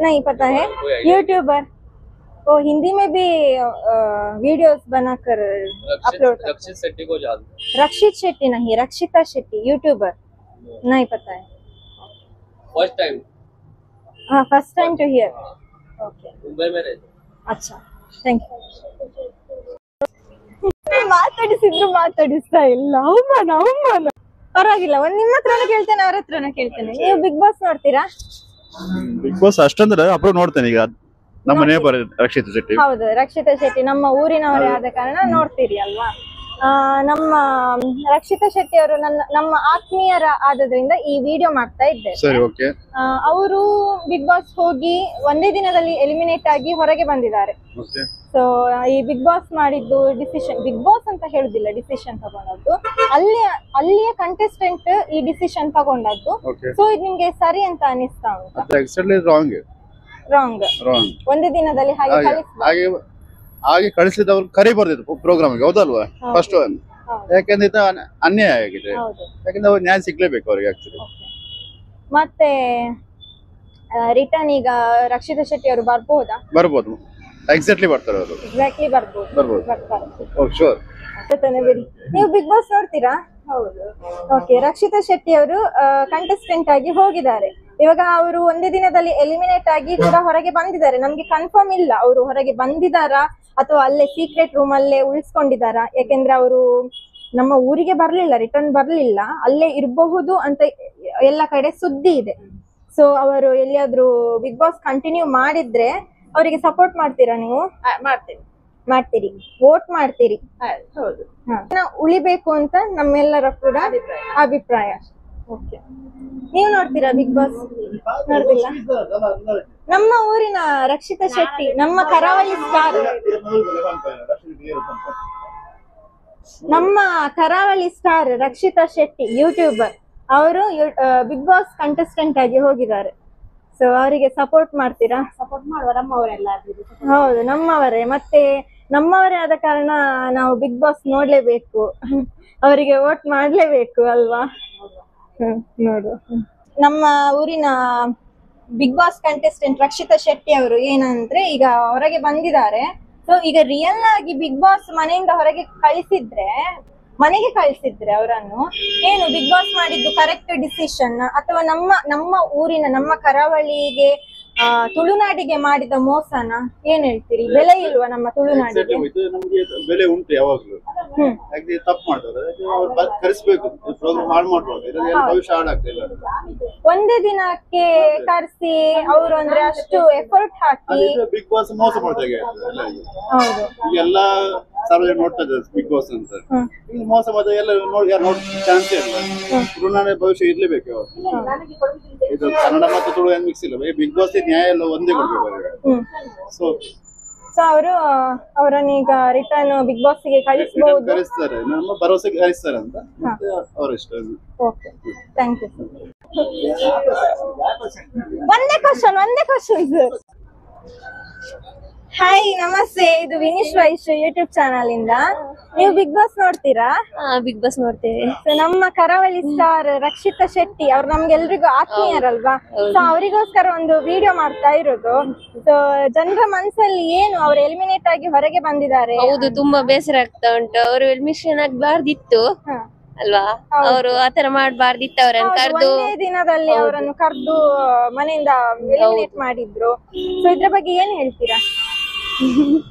नहीं पता है? यूट्यूबर वो हिंदी में भी वीडियोस बनाकर अपलोड करते हैं. रक्षित शेट्टी को जानते? रक्षित शेट्टी नहीं, रक्षिता शेट्टी यूट्यूबर. नहीं पता है? First time? हाँ, first time to here. Okay, Mumbai में रहते. अच्छा, थैंक यू. ಮಾತಾಡಿಸ್ತಾ ಇಲ್ಲ. ಅವಮಾನ. ಪರವಾಗಿಲ್ಲ, ಒಂದ್ ನಿಮ್ಮ ಹತ್ರನೂ ಕೇಳ್ತೇನೆ, ಅವ್ರ ಹತ್ರನೂ ಕೇಳ್ತೇನೆ. ನೀವು ಬಿಗ್ ಬಾಸ್ ನೋಡ್ತೀರಾ? ಬಿಗ್ ಬಾಸ್ ಅಷ್ಟಂದ್ರೆ ಅಪ್ಲೋಡ್ ನೋಡ್ತೇನೆ. ಈಗ ನಮ್ಮ ನೇಬರ್ ರಕ್ಷಿತಾ ಶೆಟ್ಟಿ. ಹೌದು, ರಕ್ಷಿತಾ ಶೆಟ್ಟಿ ನಮ್ಮ ಊರಿನವರೇ ಆದ ಕಾರಣ ನೋಡ್ತೀರಿ ಅಲ್ವಾ? ನಮ್ಮ ರಕ್ಷಿತಾ ಶೆಟ್ಟಿ ಅವರು ನಮ್ಮ ಆತ್ಮೀಯರ ಆದ್ರಿಂದ ಈ ವಿಡಿಯೋ ಮಾಡ್ತಾ ಇದ್ದಾರೆ. ಸರಿ, ಓಕೆ. ಅವರು ಬಿಗ್ ಬಾಸ್ ಹೋಗಿ ಒಂದೇ ದಿನದಲ್ಲಿ ಎಲಿಮಿನೇಟ್ ಆಗಿ ಹೊರಗೆ ಬಂದಿದ್ದಾರೆ. ಓಕೆ. ಸೊ ಈ ಬಿಗ್ ಬಾಸ್ ಮಾಡಿದ್ದು ಡಿಸಿಷನ್, ಬಿಗ್ ಬಾಸ್ ಅಂತ ಹೇಳುದಿಲ್ಲ, ಡಿಸಿಷನ್ ತಗೊಂಡದ್ದು ಅಲ್ಲಿಯ ಕಂಟೆಸ್ಟೆಂಟ್ ಈ ಡಿಸಿಷನ್ ತಗೊಂಡದ್ದು. ಸೊ ಇದು ನಿಮ್ಗೆ ಸರಿ ಅಂತ ಅನಿಸ್ತಾ ಉಂಟಾ? ರಾಂಗ್. ಒಂದೇ ದಿನದಲ್ಲಿ ಹಾಗೆ ಕಳಿಸಿದವ್ರು ಕರಿಬಾರ್ದಿತ್ತು ಪ್ರೋಗ್ರಾಮ್ಗೆ, ಹೌದಲ್ವಾ? ಫಸ್ಟ್ ಯಾಕಂದ್ರೆ ಇದು ಅನ್ಯಾಯ ಆಗಿದೆ. ಯಾಕಂದ್ರೆ ಅವ್ರು ನ್ಯಾಯ ಸಿಗ್ಲೇಬೇಕು ಅವ್ರಿಗೆ ಆಕ್ಚುಲಿ. ಮತ್ತೆ ರಿಟರ್ನ್ ಈಗ ರಕ್ಷಿತಾ ಶೆಟ್ಟಿ ಅವರು ಬರ್ಬೋದು. ಎಕ್ಸಾಕ್ಟ್ಲಿ ಬರ್ತಾರೆ ಅವರು. ಎಕ್ಸಾಕ್ಟ್ಲಿ ಬರ್ಬೋದು. ಶೋರ್. ಬಿಡಿ. ನೀವು ಬಿಗ್ ಬಾಸ್ ನೋಡ್ತೀರಾ? ಹೌದು. ಓಕೆ, ರಕ್ಷಿತಾ ಶೆಟ್ಟಿ ಅವರು ಕಂಟೆಸ್ಟೆಂಟ್ ಆಗಿ ಹೋಗಿದ್ದಾರೆ. ಇವಾಗ ಅವರು ಒಂದೇ ದಿನದಲ್ಲಿ ಎಲಿಮಿನೇಟ್ ಆಗಿ ಕೂಡ ಹೊರಗೆ ಬಂದಿದ್ದಾರೆ. ನಮ್ಗೆ ಕನ್ಫರ್ಮ್ ಇಲ್ಲ ಅವರು ಹೊರಗೆ ಬಂದಿದ್ದಾರಾ ಅಥವಾ ಅಲ್ಲೇ ಸೀಕ್ರೆಟ್ ರೂಮ್ ಅಲ್ಲೇ ಉಳಿಸ್ಕೊಂಡಿದ್ದಾರಾ. ಯಾಕೆಂದ್ರೆ ಅವರು ನಮ್ಮ ಊರಿಗೆ ಬರ್ಲಿಲ್ಲ, ರಿಟರ್ನ್ ಬರ್ಲಿಲ್ಲ, ಅಲ್ಲೇ ಇರಬಹುದು ಅಂತ ಎಲ್ಲ ಕಡೆ ಸುದ್ದಿ ಇದೆ. ಸೊ ಅವರು ಎಲ್ಲಿಯಾದ್ರೂ ಬಿಗ್ ಬಾಸ್ ಕಂಟಿನ್ಯೂ ಮಾಡಿದ್ರೆ ಅವರಿಗೆ ಸಪೋರ್ಟ್ ಮಾಡ್ತೀರಾ ನೀವು? ಮಾಡ್ತೀರಿ, ವೋಟ್ ಮಾಡ್ತೀರಿ? ಹೌದು. ಉಳಿಬೇಕು ಅಂತ ನಮ್ಮೆಲ್ಲರ ಕೂಡ ಅಭಿಪ್ರಾಯ. ಓಕೆ, ನೀವು ನೋಡ್ತೀರಾ ಬಿಗ್ ಬಾಸ್? ನೋಡ್ತಿಲ್ಲ. ನಮ್ಮ ಊರಿನ ರಕ್ಷಿತಾ ಶೆಟ್ಟಿ, ನಮ್ಮ ಕರಾವಳಿ ಸ್ಟಾರ್ ರಕ್ಷಿತಾ ಶೆಟ್ಟಿ ಯೂಟ್ಯೂಬರ್, ಅವರು ಬಿಗ್ ಬಾಸ್ ಕಂಟೆಸ್ಟೆಂಟ್ ಆಗಿ ಹೋಗಿದ್ದಾರೆ. ಸೊ ಅವರಿಗೆ ಸಪೋರ್ಟ್ ಮಾಡ್ತೀರಾ? ಸಪೋರ್ಟ್ ಮಾಡುವ, ನಮ್ಮವರೆಲ್ಲ. ಹೌದು, ನಮ್ಮವರೇ. ಮತ್ತೆ ನಮ್ಮವರೇ ಆದ ಕಾರಣ ನಾವು ಬಿಗ್ ಬಾಸ್ ನೋಡ್ಲೇಬೇಕು, ಅವರಿಗೆ ವೋಟ್ ಮಾಡ್ಲೇಬೇಕು ಅಲ್ವಾ? ನೋಡು, ನಮ್ಮ ಊರಿನ big boss contestant Rakshita Shetty ಅವರು ಏನಂದ್ರೆ ಈಗ ಹೊರಗೆ ಬಂದಿದ್ದಾರೆ. ಸೊ ಈಗ ರಿಯಲ್ ಆಗಿ ಬಿಗ್ ಬಾಸ್ ಮನೆಯಿಂದ ಹೊರಗೆ ಮನೆಗೆ ಕಳಿಸಿದ್ರೆ ಅವರನ್ನು ಏನು ಬಿಗ್ ಬಾಸ್ ಮಾಡಿದ್ದು ಕರೆಕ್ಟ್ ಡಿಸಿಷನ್ ಅಥವಾ ನಮ್ಮ ಊರಿನ ನಮ್ಮ ಕರಾವಳಿಗೆ ತುಳುನಾಡಿಗೆ ಮಾಡಿದ ಮೋಸನ ಏನ್ ಹೇಳ್ತೀರಿ? ಬೆಲೆ ಇಲ್ವಾ ನಮ್ಮ ತುಳುನಾಡಿಗೆ? ಇದು ನಮ್ಗೆ ಬೆಲೆ ಉಂಟು ಯಾವಾಗ್ಲೂ. ಯಾಕೆ ತಪ್ಪು ಮಾಡ್ತಾರೆ, ಅವ್ರು ಕರೆಸ್ಬೇಕು, ಪ್ರೋಗ್ರಾಮ್ ಹಾಳು ಮಾಡ್ಬಾರ್ದು, ಇದರಲ್ಲಿ ಭವಿಷ್ಯ ಹಾಳಾಗ್ತಿಲ್ಲ. ಒಂದೇ ದಿನಕ್ಕೆ ಕರೆಸಿ ಅವರು ಅಂದ್ರೆ ಅಷ್ಟು ಎಫರ್ಟ್ ಹಾಕಿ ಬಿಗ್ ಬಾಸ್ ಮೋಸ ಮಾಡ್ತಾರೆ. ಹೌದು, ಎಲ್ಲ ಸಾರ್ವಜನಿಕ ನೋಡ್ತಾ ಇದ್ದಾರೆ ಬಿಗ್ ಬಾಸ್ ಅಂತ. ಈಗ ಮೋಸ ಮಾಡಿದ್ರೆ ಎಲ್ಲ ನೋಡ್ ಚಾನ್ಸೇ ಇಲ್ಲ. ತುಳುನಾಡಿನ ಭವಿಷ್ಯ ಇರ್ಲೇಬೇಕು ಯಾವಾಗ. ಇದು ಕನ್ನಡ ಮತ್ತು ತುಳು ಏನು ಮಿಕ್ಸ್ ಇಲ್ಲ. ಬಿಗ್ ಬಾಸ್ ನ್ಯಾಯ ಎಲ್ಲ ಒಂದೇ ಕೊಡ್ಬೇಕು ಅವರಿಗೆ. ಸೊ ಅವರು ಅವರನ್ನೀಗ ರಿಟರ್ನ್ ಬಿಗ್ ಬಾಸ್ ಗೆ ಕಳಿಸಬಹುದು, ಕಳಿಸ್ತಾರೆ, ನಮ್ಮ ಭರವಸೆಗೆ ಕಳಿಸ್ತಾರೆ ಅಂತ ಅವ್ರ ಇಷ್ಟ. Okay, thank you. ಒಂದೇ ಕ್ವಶನ್ ಸರ್. ಹಾಯ್, ನಮಸ್ತೆ. ಇದು ವಿನಿಶ್ ವೈಶ್ ಯೂಟ್ಯೂಬ್ ಚಾನಲ್ ಇಂದ. ನೀವು ಬಿಗ್ ಬಾಸ್ ನೋಡ್ತೀರಾ? ಬಿಗ್ ಬಾಸ್ ನೋಡ್ತೇವೆ. ನಮ್ಮ ಕರಾವಳಿ ಸ್ಟಾರ್ ರಕ್ಷಿತಾ ಶೆಟ್ಟಿ ಅವ್ರು ನಮ್ಗೆಲ್ರಿಗೂ ಆತ್ಮೀಯರಲ್ವಾ? ಸೊ ಅವರಿಗೋಸ್ಕರ ಒಂದು ವಿಡಿಯೋ ಮಾಡ್ತಾ ಇರೋದು. ಸೊ ಜನರ ಮನಸ್ಸಲ್ಲಿ ಏನು, ಅವ್ರು ಎಲಿಮಿನೇಟ್ ಆಗಿ ಹೊರಗೆ ಬಂದಿದ್ದಾರೆ. ಹೌದು, ತುಂಬಾ ಬೇಸರ ಆಗ್ತಾ ಉಂಟು. ಅವರು ಎಲಿಮಿನೇಷನ್ ಆಗ್ಬಾರ್ದಿತ್ತು ಅಲ್ವಾ? ಅವರು ಆತರ ಮಾಡ್ಬಾರ್ದಿತ್ತು. ಅವರನ್ನು ಕರೆದು ಒಂದೇ ದಿನದಲ್ಲಿ ಅವರನ್ನು ಕರೆದು ಮನೆಯಿಂದ ಎಲಿಮಿನೇಟ್ ಮಾಡಿದ್ರು. ಸೊ ಇದ್ರ ಬಗ್ಗೆ ಏನ್ ಹೇಳ್ತೀರಾ?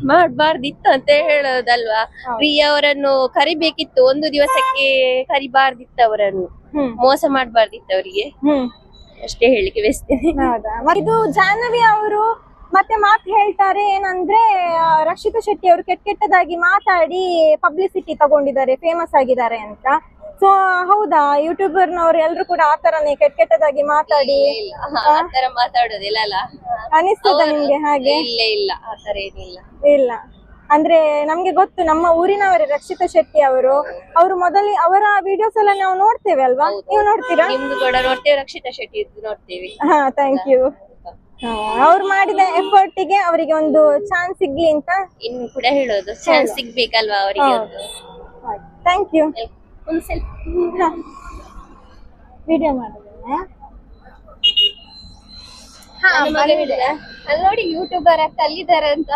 ಮಾಡ್ಬಾರ್ದಿತ್ತು ಅಂತ ಹೇಳೋದಲ್ವಾ? ಪ್ರಿಯಾ ಅವರನ್ನು ಕರಿಬೇಕಿತ್ತು, ಒಂದು ದಿವಸಕ್ಕೆ ಕರಿಬಾರ್ದಿತ್ತು, ಅವರನ್ನು ಮೋಸ ಮಾಡ್ಬಾರ್ದಿತ್ತು ಅವರಿಗೆ. ಅಷ್ಟೇ ಹೇಳಿಕೆ ಬಯಸ್ತೇನೆ. ಹೌದಾ? ಇದು ಜಾಹ್ನವಿ ಅವರು ಮತ್ತೆ ಮಾತು ಹೇಳ್ತಾರೆ ಏನಂದ್ರೆ, ರಕ್ಷಿತಾ ಶೆಟ್ಟಿ ಅವರು ಕೆಟ್ಟದಾಗಿ ಮಾತಾಡಿ ಪಬ್ಲಿಸಿಟಿ ತಗೊಂಡಿದ್ದಾರೆ, ಫೇಮಸ್ ಆಗಿದ್ದಾರೆ ಅಂತ. ಸೊ ಹೌದಾ? ಯೂಟ್ಯೂಬರ್ನವ್ರು ಎಲ್ರು ಕೂಡ ಆತರನೇ ಕೆಟ್ಟದಾಗಿ ಮಾತಾಡಿ ಆತರ ಮಾತಾಡೋದಿಲ್ಲ ಅಲ್ಲ? ಅನಿಸ್ತದ ನಿಮ್ಗೆ ಹಾಗೆ? ಇಲ್ಲ, ಆತರ ಏನಿಲ್ಲ. ಇಲ್ಲ ಅಂದ್ರೆ ನಮ್ಗೆ ಗೊತ್ತು, ನಮ್ಮ ಊರಿನವರೇ ರಕ್ಷಿತಾ ಶೆಟ್ಟಿ ಅವರು ಮೊದಲೇ ಅವರ ವಿಡಿಯೋಸ್ ಎಲ್ಲ ನಾವು ನೋಡ್ತೇವೆ ಅಲ್ವಾ? ನೀವು ನೋಡ್ತೀರಾ? ನಿಮ್ದು ಕೂಡ ನೋಡ್ತೇವೆ, ರಕ್ಷಿತಾ ಶೆಟ್ಟಿ ನೋಡ್ತೇವೆ. ಹಾ, ಥ್ಯಾಂಕ್ ಯು. ಅವ್ರು ಮಾಡಿದ ಎಫರ್ಟ್ ಗೆ ಅವರಿಗೆ ಒಂದು ಚಾನ್ಸ್ ಸಿಗ್ಲಿ ಅಂತ ಇನ್ನು ಕೂಡ ಹೇಳೋದು, ಚಾನ್ಸ್ ಸಿಗ್ಬೇಕಲ್ವಾ ಅವರಿಗೆ? Thank you. ಒಂದು ಸ್ವಲ್ಪ ವಿಡಿಯೋ ಮಾಡೋದನ್ನ ಅಲ್ಲಿ ನೋಡಿ, ಯೂಟ್ಯೂಬರ್ ಕಲಿದ್ದಾರೆ ಅಂತ.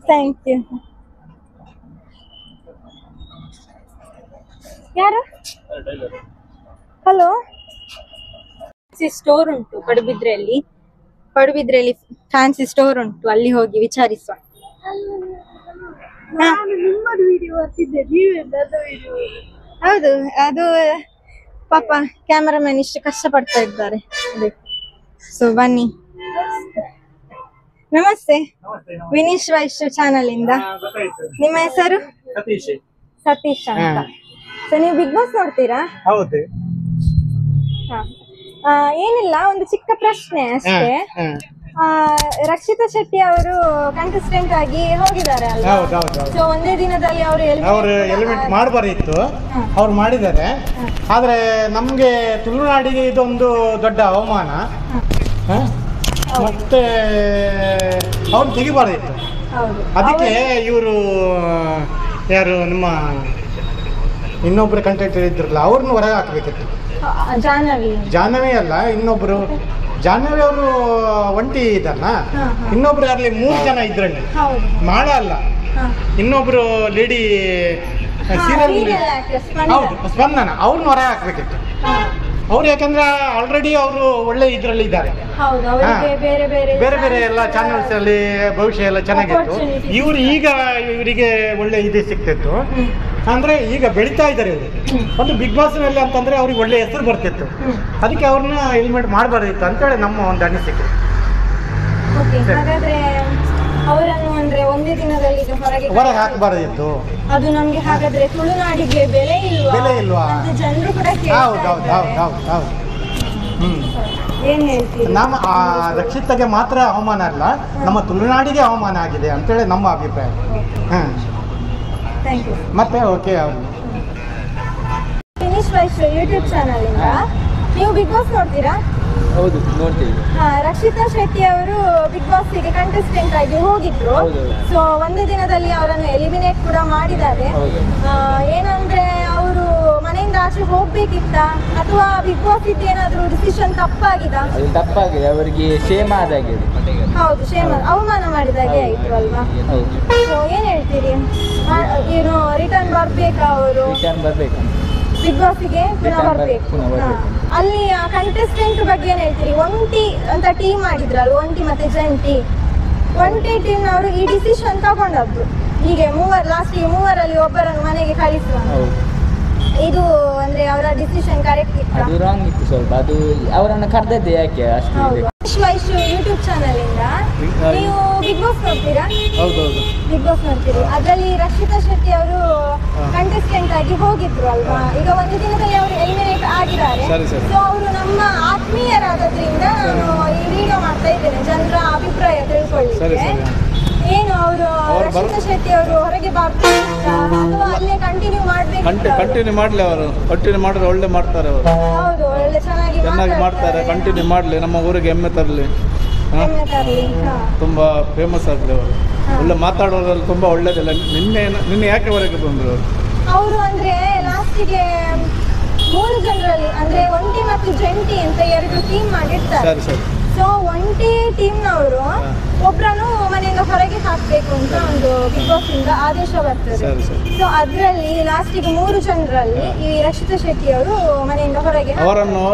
Thank you. ಯಾರು? ಹಲೋ, ಸ್ಟೋರ್ ಉಂಟು ಪಡುಬಿದ್ರೆಯಲ್ಲಿ ಫ್ಯಾನ್ಸಿ ಸ್ಟೋರ್ ಉಂಟು, ಅಲ್ಲಿ ಹೋಗಿ ವಿಚಾರಿಸುವ. ಹೌದು, ಅದು ಪಾಪ ಕ್ಯಾಮರಾಮನ್ ಇಷ್ಟು ಕಷ್ಟ ಪಡ್ತಾ ಇದ್ದಾರೆ. ಸೊ ಬನ್ನಿ. ನಮಸ್ತೆ, ವಿನಿಶ್ ವೈಶ್ ಚಾನಲ್ ಇಂದ. ನಿಮ್ಮ ಹೆಸರು? ಸತೀಶ್ ಅಂತ. ಸೊ ನೀವು ಬಿಗ್ ಬಾಸ್ ನೋಡ್ತೀರಾ? ಹೌದು. ಏನಿಲ್ಲ, ಒಂದು ಚಿಕ್ಕ ಪ್ರಶ್ನೆ ಅಷ್ಟೇ. ರಕ್ಷಿತಾ ಶೆಟ್ಟಿ ಅವರು ಕಂಟೆಸ್ಟೆಂಟ್ ಆಗಿ ಹೋಗಿದ್ದಾರೆ ಅಲ್ವಾ? ಸೊ ಒಂದೇ ದಿನದಲ್ಲಿ ಅವರು ಎಲಿಮಿನೇಟ್ ಮಾಡಬಾರಿತ್ತು, ಅವ್ರು ಮಾಡಿದ್ದಾರೆ. ಆದ್ರೆ ನಮ್ಗೆ ತುಳುನಾಡಿಗೆ ಇದೊಂದು ದೊಡ್ಡ ಅವಮಾನ. ಮತ್ತೆ ಅವ್ರು ತೆಗಿಬಾರ್ದಿತ್ತು. ಅದಕ್ಕೆ ಇವರು ಯಾರು ನಮ್ಮ ಇನ್ನೊಬ್ರು ಕಂಟೆಂಟರ್ ಇದ್ರಲ್ಲ, ಅವ್ರನ್ನ ಹೊರಗೆ ಹಾಕ್ಬೇಕಿತ್ತು. ಜಾಹ್ನವಿ ಅಲ್ಲ, ಇನ್ನೊಬ್ರು. ಜಾಹ್ನವಿ ಅವರು ಒಂಟಿ ಇದಲ್ಲ, ಇನ್ನೊಬ್ರು ಯಾರಲ್ಲಿ 3 ಜನ ಇದ್ರಲ್ಲಿ. ಮಾಳ ಅಲ್ಲ, ಇನ್ನೊಬ್ರು ಲೇಡಿ ಸೀರಿಯಲ್, ಹೌದು, ಸ್ಪಂದನ. ಅವ್ರನ್ನ ಹೊರಗೆ ಹಾಕ್ಬೇಕಿತ್ತು. ಅವ್ರು ಯಾಕಂದ್ರೆ ಆಲ್ರೆಡಿ ಅವರು ಒಳ್ಳೆ ಇದ್ರಲ್ಲಿ ಇದ್ದಾರೆ, ಬೇರೆ ಬೇರೆ ಎಲ್ಲ ಚಾನಲ್ಸ್ ಅಲ್ಲಿ ಭವಿಷ್ಯ ಎಲ್ಲ ಚೆನ್ನಾಗಿತ್ತು. ಇವರಿಗೆ ಒಳ್ಳೆ ಇದು ಸಿಕ್ತಿತ್ತು. ಅಂದ್ರೆ ಈಗ ಬೆಳಿತಾ ಇದ್ದಾರೆ ಇವರು. ಒಂದು ಬಿಗ್ ಬಾಸ್ ನಲ್ಲಿ ಅಂತಂದ್ರೆ ಅವ್ರಿಗೆ ಒಳ್ಳೆ ಹೆಸರು ಬರ್ತಿತ್ತು. ಅದಕ್ಕೆ ಅವ್ರನ್ನ ಎಲಿಮಿನೇಟ್ ಮಾಡಬಾರ್ದಿತ್ತು ಅಂತೇಳಿ ನಮ್ಮ ಒಂದು ಅನಿಸಿಕೆ. ಅವರನ್ನು ಅಂದ್ರೆ ಒಂದೇ ದಿನದಲ್ಲಿ ಹೊರಗೆ ಹಾಕಬಾರ್ದಿತ್ತು. ಅದು ನಮ್ಗೆ ಹಾಗಾದ್ರೆ ತುಳುನಾಡಿಗೆ ಬೆಲೆ ಇಲ್ವಾ? ಜನರು ಕೂಡ ಹೌದು. ಏನ್ ಹೇಳ್ತೀವಿ? ನಮ್ಮ ರಕ್ಷಿತಗೆ ಮಾತ್ರ ಅವಮಾನ ಅಲ್ಲ, ನಮ್ಮ ತುಳುನಾಡಿಗೆ ಅವಮಾನ ಆಗಿದೆ ಅಂತೇಳಿ ನಮ್ಮ ಅಭಿಪ್ರಾಯ. ಮತ್ತೆ ಓಕೆ, ವಿನಿಶ್ ವೈಶ್ ಯೂಟ್ಯೂಬ್ ಚಾನಲ್ ಇಂದ. ನೀವು ಬಿಗ್ ಬಾಸ್ ನೋಡ್ತೀರಾ? ಹೌದು, ನೋಡ್ತೀವಿ. ರಕ್ಷಿತಾ ಶೆಟ್ಟಿ ಅವರು ಬಿಗ್ ಬಾಸ್ ಗೆ ಕಂಟೆಸ್ಟೆಂಟ್ ಆಗಿ ಹೋಗಿದ್ರು. ಸೊ ಒಂದೇ ದಿನದಲ್ಲಿ ಅವರನ್ನು ಎಲಿಮಿನೇಟ್ ಕೂಡ ಮಾಡಿದ್ದಾರೆ. ಏನಂದ್ರೆ ಅವರು ಮನೆಯಿಂದ ಆಚೆ ಹೋಗ್ಬೇಕಿತ್ತ, ಅಥವಾ ಬಿಗ್ ಬಾಸ್ ಇದ್ದು ಏನಾದ್ರು ಡಿಸಿಷನ್ ತಪ್ಪಾಗಿದೆ? ಅವರಿಗೆ ಶೇಮ್ ಆದಾಗಿದೆ. ಹೌದು, ಶೇಮ್, ಅವಮಾನ ಮಾಡಿದಾಗೆ ಆಯ್ತು ಅಲ್ವಾ? ಸೊ ಏನ್ ಹೇಳ್ತೀರಿ? ಏನು ರಿಟರ್ನ್ ಬರ್ಬೇಕಾ ಅವರು? ರಿಟರ್ನ್ ಬರ್ಬೇಕು. ಬಿಗ್ ಬಾಸ್ಗೆ ಪುನಃ ಬರ್ಬೇಕು. ಅಲ್ಲಿ ಕಂಟೆಸ್ಟೆಂಟ್ ಬಗ್ಗೆ ಏನ್ ಹೇಳ್ತೀರಿ? ಒಂಟಿ ಅಂತ ಟೀಮ್ ಮಾಡಿದ್ರಲ್ಲ, ಒಂಟಿ ಮತ್ತೆ ಜಂಟಿ. ಒಂಟಿ ಟೀಮ್ ನವರು ಈ ಡಿಸಿಷನ್ ತಗೊಂಡದ್ದು, ಹೀಗೆ ಲಾಸ್ಟಿಗೆ ಮೂವರಲ್ಲಿ ಒಬ್ಬರನ್ನು ಮನೆಗೆ ಕಳಿಸುವ. ಇದು ಅಂದ್ರೆ ಅವರ ಡಿಸಿಷನ್ ಕರೆಕ್ಟ್ ಇತ್ತು? ಅದು ರಾಂಗ್ ಇತ್ತು ಸ್ವಲ್ಪ. ಅದು ಅವರನ್ನು ಕರೆದದ್ದೇ ಯಾಕೆ ಅಷ್ಟು? ವೈಶು ಯೂಟ್ಯೂಬ್ ಚಾನಲ್ ಇಂದ ನೀವು ಬಿಗ್ ಬಾಸ್ ನೋಡ್ತೀರಾ? ಹೌದೌದು, ಬಿಗ್ ಬಾಸ್ ನೋಡ್ತೀರಿ. ಅದರಲ್ಲಿ ರಕ್ಷಿತಾ ಶೆಟ್ಟಿ ಅವರು ಕಂಟೆಸ್ಟೆಂಟ್ ಆಗಿ ಹೋಗಿದ್ರು ಅಲ್ವಾ? ಈಗ ಒಂದು ದಿನದಲ್ಲಿ ಅವರು ಎಲಿಮಿನೇಟ್ ಆಗಿದ್ದಾರೆ. ಸೊ ಅವರು ನಮ್ಮ ಆತ್ಮೀಯರಾದ್ರಿಂದ ಈ ವಿಡಿಯೋ ಮಾಡ್ತಾ ಇದ್ದೇನೆ, ಜನರ ಅಭಿಪ್ರಾಯ ತಿಳ್ಕೊಳ್ಳಿಕ್ಕೆ. ಏನು ಅವರು ರಕ್ಷಿತಾ ಶೆಟ್ಟಿ ಅವರು ಹೊರಗೆ ಬರ್ತಾರೆ ಅಥವಾ ಅಲ್ಲೇ ಕಂಟಿನ್ಯೂ ಮಾಡ್ಬೇಕು? ಕಂಟಿನ್ಯೂ ಮಾಡಲಿ, ಅವರು ಕಂಟಿನ್ಯೂ ಮಾಡಿದ್ರೆ ಒಳ್ಳೆ ಮಾಡ್ತಾರೆ. ಅವರು ಹೌದು, ಒಳ್ಳೆ ಚೆನ್ನಾಗಿ ಮಾಡ್ತಾರೆ. ಕಂಟಿನ್ಯೂ ಮಾಡಲಿ, ನಮ್ಮ ಊರಿಗೆ ಹೆಮ್ಮೆ ತರಲಿ, ತುಂಬಾ ಫೇಮಸ್ ಆಗಲಿ. ಅವರು ಒಳ್ಳೆ ಮಾತಾಡೋದ್ರಲ್ಲಿ ತುಂಬಾ ಒಳ್ಳೇದಿಲ್ಲ. ನಿನ್ನೆ ಯಾಕೆ ಹೊರಗೆ ಬಂದರು ಅವರು? ಅಂದ್ರೆ ಲಾಸ್ಟಿಗೆ 3 ಜನರಲ್ಲಿ ಅಂದ್ರೆ ಒಂಟಿ ಮತ್ತು ಜಂಟಿ ಅಂತ 2 ಟೀಮ್ ಮಾಡಿರ್ತಾರೆ. ಸೊ ಒಂಟಿ ಟೀಮ್ನವರು ಒಬ್ಬರನ್ನು ಮನೆಯಿಂದ ಹೊರಗೆ ಹಾಕ್ಬೇಕು ಅಂತ ಒಂದು ಬಿಗ್ ಬಾಸ್ ಇಂದ ಆದೇಶ ಬರ್ತದೆ. ಸೊ ಅದರಲ್ಲಿ ಲಾಸ್ಟಿಗೆ 3 ಜನರಲ್ಲಿ ಈ ರಕ್ಷಿತಾ ಶೆಟ್ಟಿ ಅವರು ಮನೆಯಿಂದ ಹೊರಗೆ ಅವರನ್ನು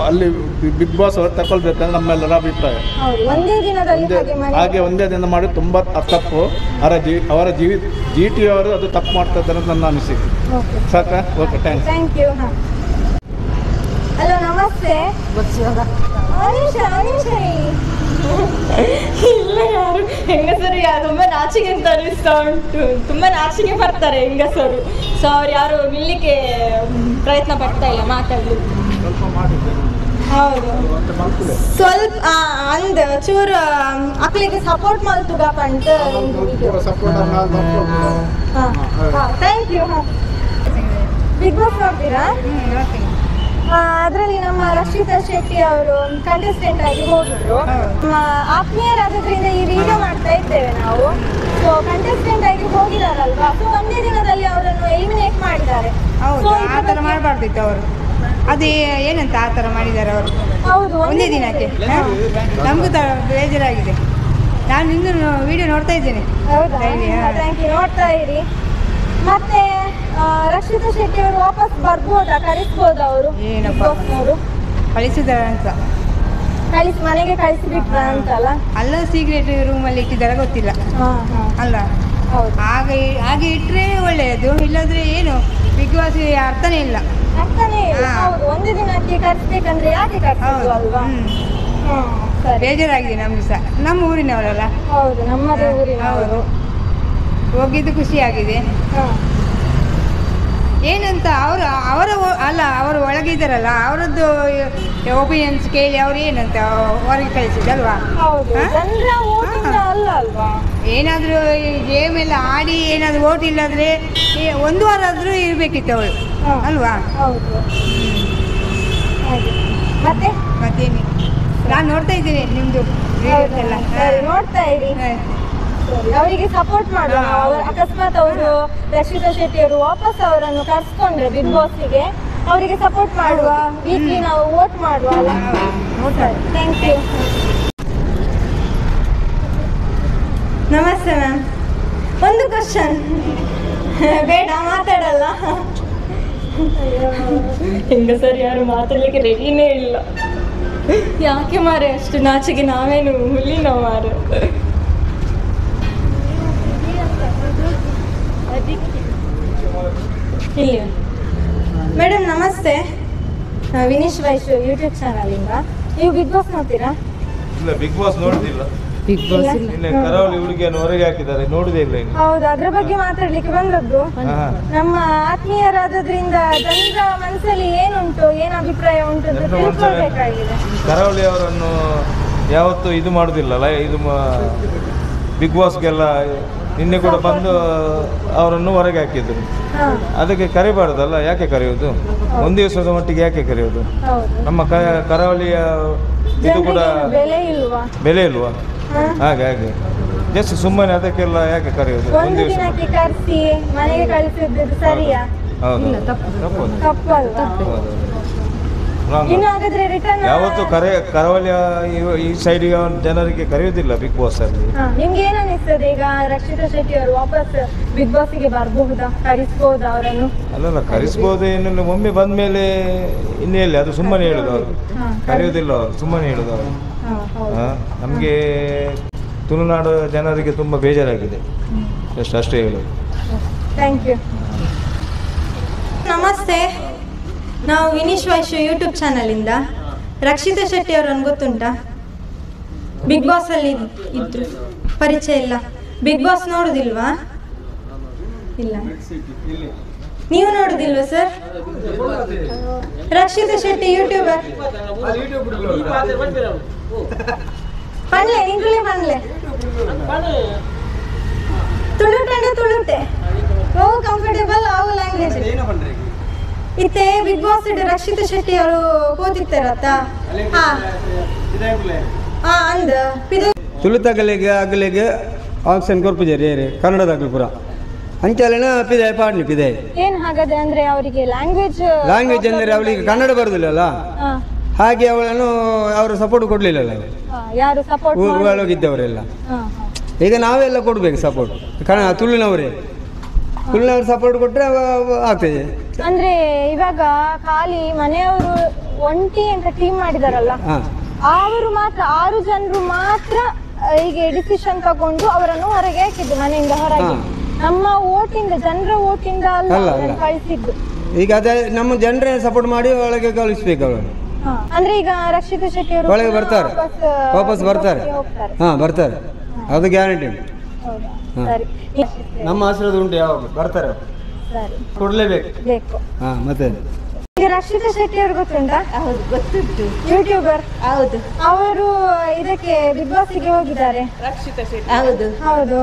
ಅಲ್ಲಿ ಬಿಗ್ ಬಾಸ್ ಅವರು ತಗೊಳ್ಬೇಕಂದ್ರೆ ನಮ್ಮೆಲ್ಲರ ಅಭಿಪ್ರಾಯ. ಒಂದೇ ದಿನದಲ್ಲಿ ಹಾಗೆ ಒಂದೇ ದಿನ ಮಾಡಿ ತುಂಬಾ ತಪ್ಪು. ಅವರ GT ಅವರು ಅದು ತಪ್ಪು ಮಾಡ್ತಾ ಇದ್ದಾರೆ ಅಂತ ನನ್ನ ಅನಿಸಿಕೆ. ಸಾಕಾ? Okay, thank you. ಹಲೋ, ನಮಸ್ತೆ. ಇಲ್ಲ, ಯಾರು ಹೆಂಗಸರು ತುಂಬಾ ನಾಚಿಕೆ ಅಂತ ಅನಿಸ್ತಾ ಉಂಟು. ತುಂಬಾ ನಾಚಿಕೆ ಬರ್ತಾರೆ ಹೆಂಗಸರು. ಸೊ ಅವ್ರು ಯಾರು ನಿಲ್ಲಿಕ್ಕೆ ಪ್ರಯತ್ನ ಪಡ್ತಾ ಇಲ್ಲ ಮಾತಾಡ್ಲಿಕ್ಕೆ. ಹೌದು, ಸ್ವಲ್ಪ ಅಂದ ಚೂರು ಅಕ್ಲಿಗೆ ಸಪೋರ್ಟ್ ಮಾಡ್ತುಗ ಪಂಟ. Thank you. ಬಿಗ್ ಬಾಸ್ ನೋಡ್ತೀರಾ? ಅದರಲ್ಲಿ ನಮ್ಮ ರಕ್ಷಿತಾ ಶೆಟ್ಟಿ ಅವರು ಕಂಟೆಸ್ಟೆಂಟ್ ಆಗಿ ಹೋಗಿದ್ರು. ಆತ್ಮೀಯರಾದ್ರಿಂದ ಈ ವಿಡಿಯೋ ಮಾಡ್ತಾ ಇದ್ದೇವೆ ನಾವು. ಸೊ ಕಂಟೆಸ್ಟೆಂಟ್ ಆಗಿ ಹೋಗಿದಾರಲ್ವಾ? ಸೊ ಒಂದೇ ದಿನದಲ್ಲಿ ಅವರನ್ನು ಎಲಿಮಿನೇಟ್ ಮಾಡಿದ್ದಾರೆ. ಹೌದು, ಆ ಥರ ಮಾಡಬಾರ್ದಿತ್ತು ಅವರು. ಅದೇ ಏನಂತ ಆ ಥರ ಮಾಡಿದ್ದಾರೆ ಅವರು. ಹೌದು, ಒಂದೇ ದಿನಕ್ಕೆ ನಮಗೂ ಬೇಜಾರಾಗಿದೆ. ನಾನು ಇನ್ನೂ ವಿಡಿಯೋ ನೋಡ್ತಾ ಇದ್ದೇನೆ. ಹೌದಾ? Thank you. ನೋಡ್ತಾ ಇರಿ. ಮತ್ತೆ ರಕ್ಷಿತಾ ಶೆಟ್ಟಿ ಅವರು ವಾಪಸ್ ಬರ್ಬೋದಾ? ಕಳಿಸ್ಬೋದಾ ಅವರು? ಏನಪ್ಪ ಕಳಿಸಿದಾರೆ ಅಂತ, ಮನೆಗೆ ಕಳಿಸಿಬಿಟ್ರ ಅಂತಲ್ಲ? ಅಲ್ಲ, ಸೀಕ್ರೆಟ್ ರೂಮಲ್ಲಿ ಇಟ್ಟಿದ್ದಾರೆ ಗೊತ್ತಿಲ್ಲ ಅಲ್ಲ. ಹಾಗೆ ಇಟ್ಟರೆ ಒಳ್ಳೆಯದು, ಇಲ್ಲದ್ರೆ ಏನು ಬಿಗ್ ಬಾಸ್ ಅರ್ಥನೇ ಇಲ್ಲ. ಹೌದು, ಒಂದೇ ದಿನಕ್ಕೆ ಕಳಿಸ್ಬೇಕಂದ್ರೆ ಯಾಕೆ ಕಳಿಸೋದು ಅಲ್ವಾ? ಬೇಜಾರಾಗಿದೆ ನಮ್ಗೆ ಸಹ. ನಮ್ಮ ಊರಿನವರಲ್ಲ. ಹೌದು, ನಮ್ಮದೇ ಊರಿನವರು. ಹೋಗಿದ್ದು ಖುಷಿಯಾಗಿದೆ. ಏನಂತ ಅವರು ಒಳಗಿದ್ದಾರಲ್ಲ, ಅವರದ್ದು ಒಪಿನಿಯನ್ಸ್ ಕೇಳಿ ಅವ್ರು ಏನಂತ ಹೊರಗೆ ಕಳಿಸಿದಲ್ವಾ? ಏನಾದರೂ ಗೇಮ್ ಎಲ್ಲ ಆಡಿ ಏನಾದರೂ ಓಟ್ ಇಲ್ಲಾದ್ರೆ 1 ವಾರ ಆದರೂ ಇರಬೇಕಿತ್ತು ಅವಳು ಅಲ್ವಾ? ಮತ್ತೇನು, ನಾನು ನೋಡ್ತಾ ಇದ್ದೀನಿ ನಿಮ್ಮದು ಎಲ್ಲ. ನೋಡ್ತಾ ಇರಿ, ಅವರಿಗೆ ಸಪೋರ್ಟ್ ಮಾಡುವ. ಅಕಸ್ಮಾತ್ ಅವರು ರಕ್ಷಿತಾ ಶೆಟ್ಟಿ ಅವರು ವಾಪಸ್ ಅವರನ್ನು ಕರ್ಸ್ಕೊಂಡ್ರೆ ಬಿಗ್ ಬಾಸ್ಗೆ, ಅವರಿಗೆ ಸಪೋರ್ಟ್ ಮಾಡುವ. ವೀಕ್ಲಿ ನಾವು ವೋಟ್ ಮಾಡುವ ಅಲ್ಲ? Thank you. ನಮಸ್ತೆ ಮ್ಯಾಮ್. ಒಂದು ಕ್ವಶನ್. ಬೇಡ, ಮಾತಾಡಲ್ಲ. ಹೆಂಗಸರು ಯಾರು ಮಾತಾಡ್ಲಿಕ್ಕೆ ರೆಡಿನೇ ಇಲ್ಲ. ಯಾಕೆ ಮಾರೆ ಅಷ್ಟು ನಾಚಿಗೆ? ನಾವೇನು ಹುಲಿನ ಮಾರು? ಇಲ್ಲಿ ಮೇಡಮ್ ನಮಸ್ತೆ. ವಿನೀಶ್ ವೈಶು ಯೂಟ್ಯೂಬ್ ಚಾನಲ್ ಇಂದ. ನೀವು ಬಿಗ್ ಬಾಸ್ ನೋಡ್ತೀರಾ? ಇಲ್ಲ, ಬಿಗ್ ಬಾಸ್ ನೋಡುದಿಲ್ಲ. ಬಿಗ್ ಬಾಸ್ ಇಲ್ಲ, ಕರಾವಳಿ ಹುಡುಗಿಯನ್ನು ಹೊರಗೆ ಹಾಕಿದ್ದಾರೆ, ನೋಡುದೇ ಇಲ್ಲ ಇನ್ನು. ಹೌದು, ಅದ್ರ ಬಗ್ಗೆ ಮಾತಾಡ್ಲಿಕ್ಕೆ ಬಂದದ್ದು. ನಮ್ಮ ಆತ್ಮೀಯರಾದ್ರಿಂದ ಜನರ ಮನಸ್ಸಲ್ಲಿ ಏನುಂಟು, ಏನ್ ಅಭಿಪ್ರಾಯ ಉಂಟು ಅಂತ ತಿಳ್ಕೊಳ್ಬೇಕಾಗಿದೆ. ಕರಾವಳಿ ಅವರನ್ನು ಯಾವತ್ತೂ ಇದು ಮಾಡುದಿಲ್ಲ. ಇದು ಬಿಗ್ ಬಾಸ್ಗೆಲ್ಲ ನಿನ್ನೆ ಕೂಡ ಬಂದು ಅವರನ್ನು ಹೊರಗೆ ಹಾಕಿದ್ರು. ಅದಕ್ಕೆ ಕರಿಬಾರ್ದಲ್ಲ? ಯಾಕೆ ಕರೆಯೋದು? ಒಂದು ದಿವಸದ ಮಟ್ಟಿಗೆ ಯಾಕೆ ಕರೆಯೋದು? ನಮ್ಮ ಕರಾವಳಿಯ ಇದು ಕೂಡ ಬೆಲೆ ಇಲ್ವಾ? ಹಾಗೆ ಜಸ್ಟ್ ಸುಮ್ಮನೆ ಅದಕ್ಕೆಲ್ಲ ಯಾಕೆ ಕರೆಯೋದು? ಒಂದು ದಿನಕ್ಕೆ ಕರೆಸಿ ಮನೆಗೆ ಕಳಿಸಿದ್ದು ಸರಿಯಾ? ಹೌದು, ತಪ್ಪು. ಇನ್ನು ಹಾಗಾದ್ರೆ ರಿಟರ್ನ್ ಯಾವತ್ತು ಕರಾವಳಿಯ ಈ ಸೈಡಿಗೆ ಜನರಿಗೆ ಕರೆಯುವುದಿಲ್ಲ ಬಿಗ್ ಬಾಸ್ ಅಲ್ಲಿ. ನಿಮ್ಗೆ ಏನ್ ಅನಿಸ್ತದೆ ಈಗ ರಕ್ಷಿತಾ ಶೆಟ್ಟಿ ಅವರು ವಾಪಸ್ ಬಿಗ್ ಬಾಸ್ ಗೆ ಬರಬಹುದಾ, ಕರೆಸಬಹುದಾ ಅವರನ್ನು? ಅಲ್ಲಲ್ಲ, ಕರೆಸಬಹುದು. ಏನಿಲ್ಲ, ಒಮ್ಮೆ ಬಂದ ಮೇಲೆ ಇನ್ನೆಲ್ಲಿ, ಅದು ಸುಮ್ಮನೆ ಹೇಳುದು ಅವರು, ಕರೆಯುವುದಿಲ್ಲ ಅವರು, ಸುಮ್ಮನೆ ಹೇಳುದು ಅವರು. ನಮಗೆ ತುಳುನಾಡು ಜನರಿಗೆ ತುಂಬ ಬೇಜಾರಾಗಿದೆ, ಅಷ್ಟೇ ಹೇಳೋದು. Thank you. ನಮಸ್ತೆ, ನಾವು ವಿನೀಶ್ ವೈಶ್ಯ ಯೂಟ್ಯೂಬ್ ಚಾನಲಿಂದ. ರಕ್ಷಿತಾ ಶೆಟ್ಟಿ ಅವರನ್ನು ಗೊತ್ತುಂಟಾ? ಬಿಗ್ ಬಾಸ್ ಅಲ್ಲಿ ಇದ್ರು, ಪರಿಚಯ ಇಲ್ಲ. ಬಿಗ್ ಬಾಸ್ ನೋಡುದಿಲ್ವಾ? ಇಲ್ಲ. ನೀವು ನೋಡುದಿಲ್ವಾ ಸರ್? ರಕ್ಷಿತಾ ಶೆಟ್ಟಿ ಯೂಟ್ಯೂಬರ್ ಪನ್ಲೆ ನಿಂಕುಲೆ ಪನ್ಲೆ ತುಳುಟೆ ಓ ಕಂಫರ್ಟೇಬಲ್ ಅವು ಲ್ಯಾಂಗ್ವೇಜ್ ಇತ್ತೆ. ಬಿಗ್ ಬಾಸ್ ರಕ್ಷಿತಾ ಶೆಟ್ಟಿ ಅವರು ಕೂತಿರ್ತಾರತ್ತ. ಅಂದ ತುಳುತಗಲಿಗೆ ಅಗಲಿಗೆ ಆಕ್ಷನ್ ಕೊರ್ಪುಜರಿ ಕನ್ನಡದಾಗಲಿ ಪುರ ಅಂಚಲೆನ ಪಿದೆ ಪಾಡ್ನಿ ಪಿದೆ. ಏನ್ ಹಾಗಾದ್ರೆ ಅಂದ್ರೆ ಅವರಿಗೆ ಲ್ಯಾಂಗ್ವೇಜ್ ಅಂದ್ರೆ ಅವಳಿಗೆ ಕನ್ನಡ ಬರುದಿಲ್ಲಲ್ಲ, ಹಾಗೆ ಅವಳನ್ನು ಅವರು ಸಪೋರ್ಟ್ ಕೊಡ್ಲಿಲ್ಲಲ್ಲ. ಯಾರು ಸಪೋರ್ಟ್ ಹೋಗಿದ್ದವರೆಲ್ಲ ಈಗ ನಾವೆಲ್ಲ ಕೊಡ್ಬೇಕು ಸಪೋರ್ಟ್. ತುಳುನವರೇ ತುಳುನವ್ರು ಸಪೋರ್ಟ್ ಕೊಟ್ರೆ ಆಗ್ತದೆ. ಅಂದ್ರೆ ಇವಾಗ ಖಾಲಿ ಮನೆಯವರು ಒಂಟಿ ಅಂತ ಟೀಮ್ ಮಾಡಿದಾರಲ್ಲ, ಅವರು ಮಾತ್ರ 6 ಜನರು ಮಾತ್ರ ಹೀಗೆ ಡಿಸಿಷನ್ ತಗೊಂಡು ಅವರನ್ನು ಹೊರಗೆ ಹಾಕಿದ್ದು, ಮನೆಯಿಂದ ಹೊರಗೆ. ನಮ್ಮ ಓಟಿಂದ, ಜನರ ಓಟಿಂದ ಅಲ್ಲ ಕಳಿಸಿದ್ದು. ಈಗ ಅದೇ ನಮ್ಮ ಜನರೇ ಸಪೋರ್ಟ್ ಮಾಡಿ ಒಳಗೆ ಕಳಿಸ್ಬೇಕು ಅವರನ್ನು. ಅಂದ್ರೆ ಈಗ ರಕ್ಷಿತಾ ಶೆಟ್ಟಿ ಅವರು ಒಳಗೆ ಬರ್ತಾರೆ, ವಾಪಸ್ ಬರ್ತಾರೆ. ಬರ್ತಾರೆ, ಅದು ಗ್ಯಾರಂಟಿ. ನಮ್ಮ ಆಶೀರ್ವಾದ ಉಂಟು, ಯಾವಾಗ ಬರ್ತಾರೆ ಕೊಡ್ಲೇಬೇಕು. ಮತ್ತೆ ಈಗ ರಕ್ಷಿತಾ ಶೆಟ್ಟಿ ಅವರು ಗೊತ್ತುಂಟಾ? ಹೌದು, ಗೊತ್ತುಂಟು. ಯೂಟ್ಯೂಬರ್. ಹೌದು, ಅವರು ಇದಕ್ಕೆ ಬಿಗ್ ಬಾಸ್ ಗೆ ಹೋಗಿದ್ದಾರೆ. ರಕ್ಷಿತಾ ಶೆಟ್ಟಿ. ಹೌದು ಹೌದು,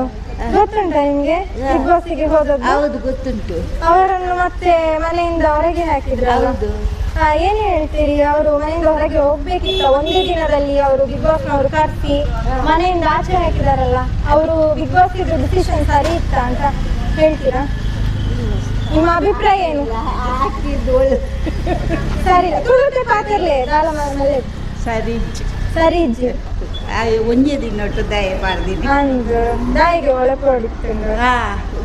ಗೊತ್ತುಂಟಾ ನಿಮ್ಗೆ ಬಿಗ್ ಬಾಸ್ ಗೆ ಹೋದದ್ದು? ಹೌದು, ಗೊತ್ತುಂಟು. ಅವರನ್ನು ಮತ್ತೆ ಮನೆಯಿಂದ ಹೊರಗೆ ಹಾಕಿದ್ರು. ಹೌದು. ಏನ್ ಹೇಳ್ತೀರಿ? ಅವರು ಮನೆಯಿಂದ ಹೊರಗೆ ಹೋಗ್ಬೇಕಿತ್ತ? ಒಂದೇ ದಿನದಲ್ಲಿ ಅವರು ಬಿಗ್ ಬಾಸ್ ನವರು ಕರ್ಸಿ ಮನೆಯಿಂದ ಆಚೆ ಹಾಕಿದಾರಲ್ಲ, ಅವರು ಬಿಗ್ ಬಾಸ್ ಡಿಸಿಷನ್ ಸರಿ ಇತ್ತ ಅಂತ ಹೇಳ್ತೀರಾ? ನಿಮ್ಮ ಅಭಿಪ್ರಾಯ ಏನು? ಸರಿ ತುಳುತೆ ಪಾತಿರ್ಲೆ ಸರಿ ಸರಿ ಇಜ್ಜಿ ಒಂಜೆ ದಿನೊಟ್ಟು ದಯ ಪಾರ್ದಿನಿ ಅಂದ್ ದಾಯಿಗೆ ಒಳಪಡಿತ್ತು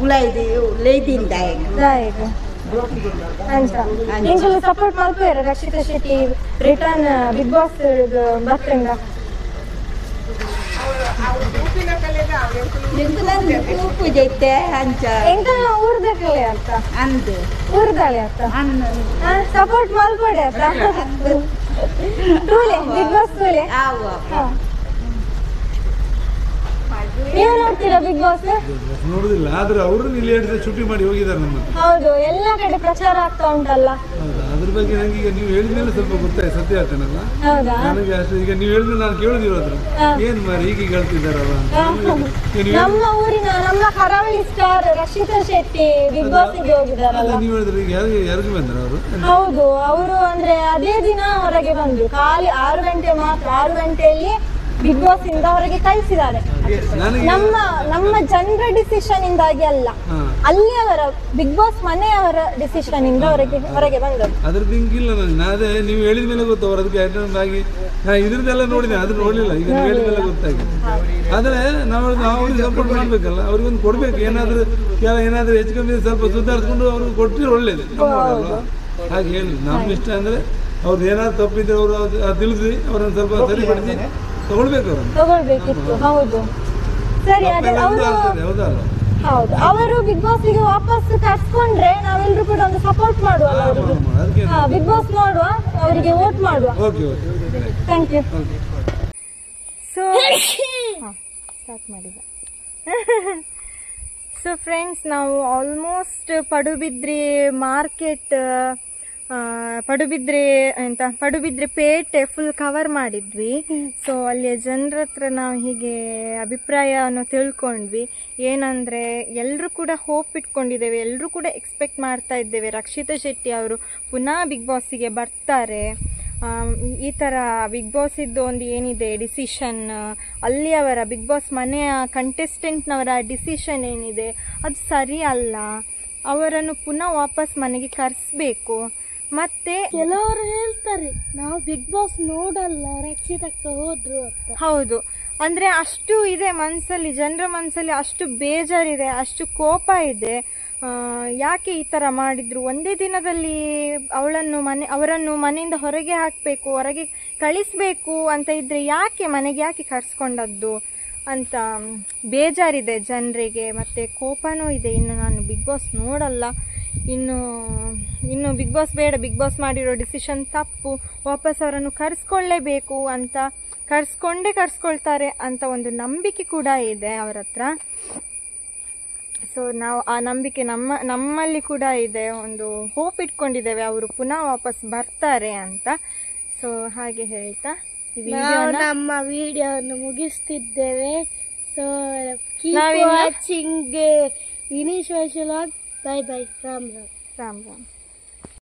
ಉಳೈದು ಲೇದಿನ ದಾಯಿಗೆ ಅಂತ ನಿಂಗೆ ಸಪೋರ್ಟ್ ಮಾಡ್ತೀರ Rakshita Shetty return Bigg Boss ಬರ್ತಂಗ? ಪೂಜೆ ಐತೆ ಅಂಚ ಎಂತ ಊರ್ದಕ್ಕಲೆ ಅಂತ ಅಂದು ಊರ್ದಾಳೆ ಅಂತ ಸಪೋರ್ಟ್ ಮಾಡ್ಕೊಡಿ ಅಂತ ಟೂಲೆ ಬಿಗ್ ಬಾಸ್ ಟೂಲೆ. ನೀವು ನೋಡ್ತೀರಾ ಬಿಗ್ ಬಾಸ್? ನೋಡುದಿಲ್ಲ, ಆದ್ರೆ ಅವರು ಇಲ್ಲಿ ಚುಟ್ಟಿ ಮಾಡಿ ಹೋಗಿದ್ದಾರೆ ನಮ್ಮ. ಹೌದು, ಎಲ್ಲ ಕಡೆ ಪ್ರಚಾರ ಆಗ್ತಾ ಉಂಟಲ್ಲ. ಅದ್ರ ಬಗ್ಗೆ ನಂಗೆ ಈಗ ನೀವು ಹೇಳಿದ್ಮೇಲೆ ಸ್ವಲ್ಪ ಗೊತ್ತಾಯ್ತು, ಸತ್ಯ ಆಗ್ತಾನಲ್ಲ. ನನಗೆ ಅಷ್ಟು ಈಗ ನೀವು ಹೇಳಿದ್ರೆ ನಾನು ಕೇಳುದಿರೋದ್ರು ಏನ್ ಮಾರಿ ಹೀಗೆ ಹೇಳ್ತಿದ್ದಾರಲ್ಲ. ನಮ್ಮ ಊರಿನ ನಮ್ಮ ಕರಾವಳಿ star Rakshita Shetty big boss ಗೆ ಹೋಗಿದಾರಲ್ಲ. ನೀವು ಹೇಳಿದ್ರೆ ಈಗ ಯಾರಿಗೆ ಬಂದ್ರ ಅವರು? ಹೌದು, ಅವರು ಅಂದ್ರೆ ಅದೇ ದಿನ ಹೊರಗೆ ಬಂದ್ರು. ಖಾಲಿ 6 ಗಂಟೆ ಮಾತ್ರ, 6 ಗಂಟೆಯಲ್ಲಿ ಬಿಗ್ ಬಾಸ್ ಇಂದ ಹೊರಗೆ ಕಳಿಸಿದ್ದಾರೆ. ನಮ್ಮ ಜನರ ಡಿಸಿಷನ್ ಇಂದಾಗಿ ಅಲ್ಲ, ಅಲ್ಲಿಯವರ ಬಿಗ್ ಬಾಸ್ ಮನೆಯವರ ಡಿಸಿಷನ್ ಇಂದ ಹೊರಗೆ ಬಂದರು. ಅದ್ರದ್ದು ಹಿಂಗಿಲ್ಲ ನನಗೆ, ಅದೇ ನೀವು ಹೇಳಿದ ಮೇಲೆ ಗೊತ್ತು ಅವ್ರು ಅದಕ್ಕೆ ಅಟೆಂಡ್ ಆಗಿ ನಾ ಇದ್ರದ್ದೆಲ್ಲ ನೋಡಿದೆ, ಅದ್ರ ನೋಡ್ಲಿಲ್ಲ. ಈಗ ನೀವು ಹೇಳಿದ ಮೇಲೆ ಗೊತ್ತಾಗಿ. ಆದ್ರೆ ನಾವು ಅವ್ರಿಗೆ ಸಪೋರ್ಟ್ ಮಾಡ್ಬೇಕಲ್ಲ, ಅವ್ರಿಗೊಂದು ಕೊಡ್ಬೇಕು. ಏನಾದ್ರೂ ಹೆಚ್ಚು ಕಮ್ಮಿ ಸ್ವಲ್ಪ ಸುಧಾರಿಸ್ಕೊಂಡು ಅವ್ರಿಗೆ ಕೊಟ್ಟರೆ ಒಳ್ಳೇದು. ಹಾಗೆ ಹೇಳಿ ನಮ್ಮ ಇಷ್ಟ ಅಂದ್ರೆ ಅವ್ರದ್ದು ಏನಾದ್ರು ತಪ್ಪಿದ್ರೆ ಅವರು ತಿಳಿಸಿ ಅವ್ರನ್ನ ಸ್ವಲ್ಪ ಸರಿಪಡಿಸಿ ತಗೊಳ್ಬೇಕಿತ್ತು. ಹೌದು, ಸರಿ. ಹೌದು, ಅವರು ಬಿಗ್ ಬಾಸ್ ಗೆ ವಾಪಸ್ ಕರ್ಸ್ಕೊಂಡ್ರೆ ನಾವೆಲ್ಲರೂ ಕೂಡ ಒಂದು ಸಪೋರ್ಟ್ ಮಾಡುವ ಅವರಿಗೆ. ಬಿಗ್ ಬಾಸ್ ನೋಡುವ, ಅವರಿಗೆ ವೋಟ್ ಮಾಡುವ. Thank you. ಸ್ಟಾರ್ಟ್ ಮಾಡಿದ. ಸೊ ಫ್ರೆಂಡ್ಸ್, ನಾವು ಆಲ್ಮೋಸ್ಟ್ ಪಡುಬಿದ್ರಿ ಮಾರ್ಕೆಟ್, ಪಡುಬಿದ್ರೆ ಪೇಟೆ ಫುಲ್ ಕವರ್ ಮಾಡಿದ್ವಿ. ಸೊ ಅಲ್ಲಿಯ ಜನರ ಹತ್ರ ನಾವು ಹೀಗೆ ಅಭಿಪ್ರಾಯವನ್ನು ತಿಳ್ಕೊಂಡ್ವಿ. ಏನಂದ್ರೆ ಎಲ್ಲರೂ ಕೂಡ ಹೋಪ್ ಇಟ್ಕೊಂಡಿದ್ದೇವೆ, ಎಲ್ಲರೂ ಕೂಡ ಎಕ್ಸ್ಪೆಕ್ಟ್ ಮಾಡ್ತಾ ಇದ್ದೇವೆ ರಕ್ಷಿತಾ ಶೆಟ್ಟಿ ಅವರು ಪುನಃ ಬಿಗ್ ಬಾಸಿಗೆ ಬರ್ತಾರೆ. ಈ ಥರ ಬಿಗ್ ಬಾಸ್ ಇದ್ದು ಒಂದು ಏನಿದೆ ಡಿಸಿಷನ್, ಅಲ್ಲಿ ಅವರ ಬಿಗ್ ಬಾಸ್ ಮನೆಯ ಕಂಟೆಸ್ಟೆಂಟ್ನವರ ಡಿಸಿಷನ್ ಏನಿದೆ ಅದು ಸರಿ ಅಲ್ಲ. ಅವರನ್ನು ಪುನಃ ವಾಪಸ್ ಮನೆಗೆ ಕರೆಸಬೇಕು. ಮತ್ತೆ ಕೆಲವರು ಹೇಳ್ತಾರೆ ನಾವು ಬಿಗ್ ಬಾಸ್ ನೋಡಲ್ಲ ರಕ್ಷಿತಕ್ಕ ಹೋದ್ರು ಅಂತ. ಹೌದು, ಅಂದ್ರೆ ಅಷ್ಟು ಇದೆ ಮನ್ಸಲ್ಲಿ, ಜನರ ಮನ್ಸಲ್ಲಿ ಅಷ್ಟು ಬೇಜಾರಿದೆ, ಅಷ್ಟು ಕೋಪ ಇದೆ. ಯಾಕೆ ಈ ತರ ಮಾಡಿದ್ರು, ಒಂದೇ ದಿನದಲ್ಲಿ ಅವರನ್ನು ಮನೆಯಿಂದ ಹೊರಗೆ ಹಾಕ್ಬೇಕು, ಹೊರಗೆ ಕಳಿಸ್ಬೇಕು ಅಂತ ಇದ್ರೆ ಯಾಕೆ ಮನೆಗೆ ಯಾಕೆ ಕರ್ಸ್ಕೊಂಡದ್ದು ಅಂತ ಬೇಜಾರಿದೆ ಜನರಿಗೆ, ಮತ್ತೆ ಕೋಪನೂ ಇದೆ. ಇನ್ನು ನಾನು ಬಿಗ್ ಬಾಸ್ ನೋಡಲ್ಲ, ಇನ್ನು ಬಿಗ್ ಬಾಸ್ ಬೇಡ, ಬಿಗ್ ಬಾಸ್ ಮಾಡಿರೋ ಡಿಸಿಷನ್ ತಪ್ಪು, ವಾಪಸ್ ಅವರನ್ನು ಕರ್ಸ್ಕೊಳ್ಳೇಬೇಕು ಅಂತ, ಕರ್ಸ್ಕೊಳ್ತಾರೆ ಅಂತ ಒಂದು ನಂಬಿಕೆ ಕೂಡ ಇದೆ ಅವರ ಹತ್ರ. ಸೊ ನಾವು ಆ ನಂಬಿಕೆ ನಮ್ಮಲ್ಲಿ ಕೂಡ ಇದೆ, ಒಂದು ಹೋಪ್ ಇಟ್ಕೊಂಡಿದ್ದೇವೆ ಅವರು ಪುನಃ ವಾಪಸ್ ಬರ್ತಾರೆ ಅಂತ. ಸೊ ಹಾಗೆ ಹೇಳ್ತಾ ನಮ್ಮ ವಿಡಿಯೋವನ್ನು ಮುಗಿಸ್ತಿದ್ದೇವೆ. So watching Vineesh Vaish vlog. Bye bye. Ram Ram.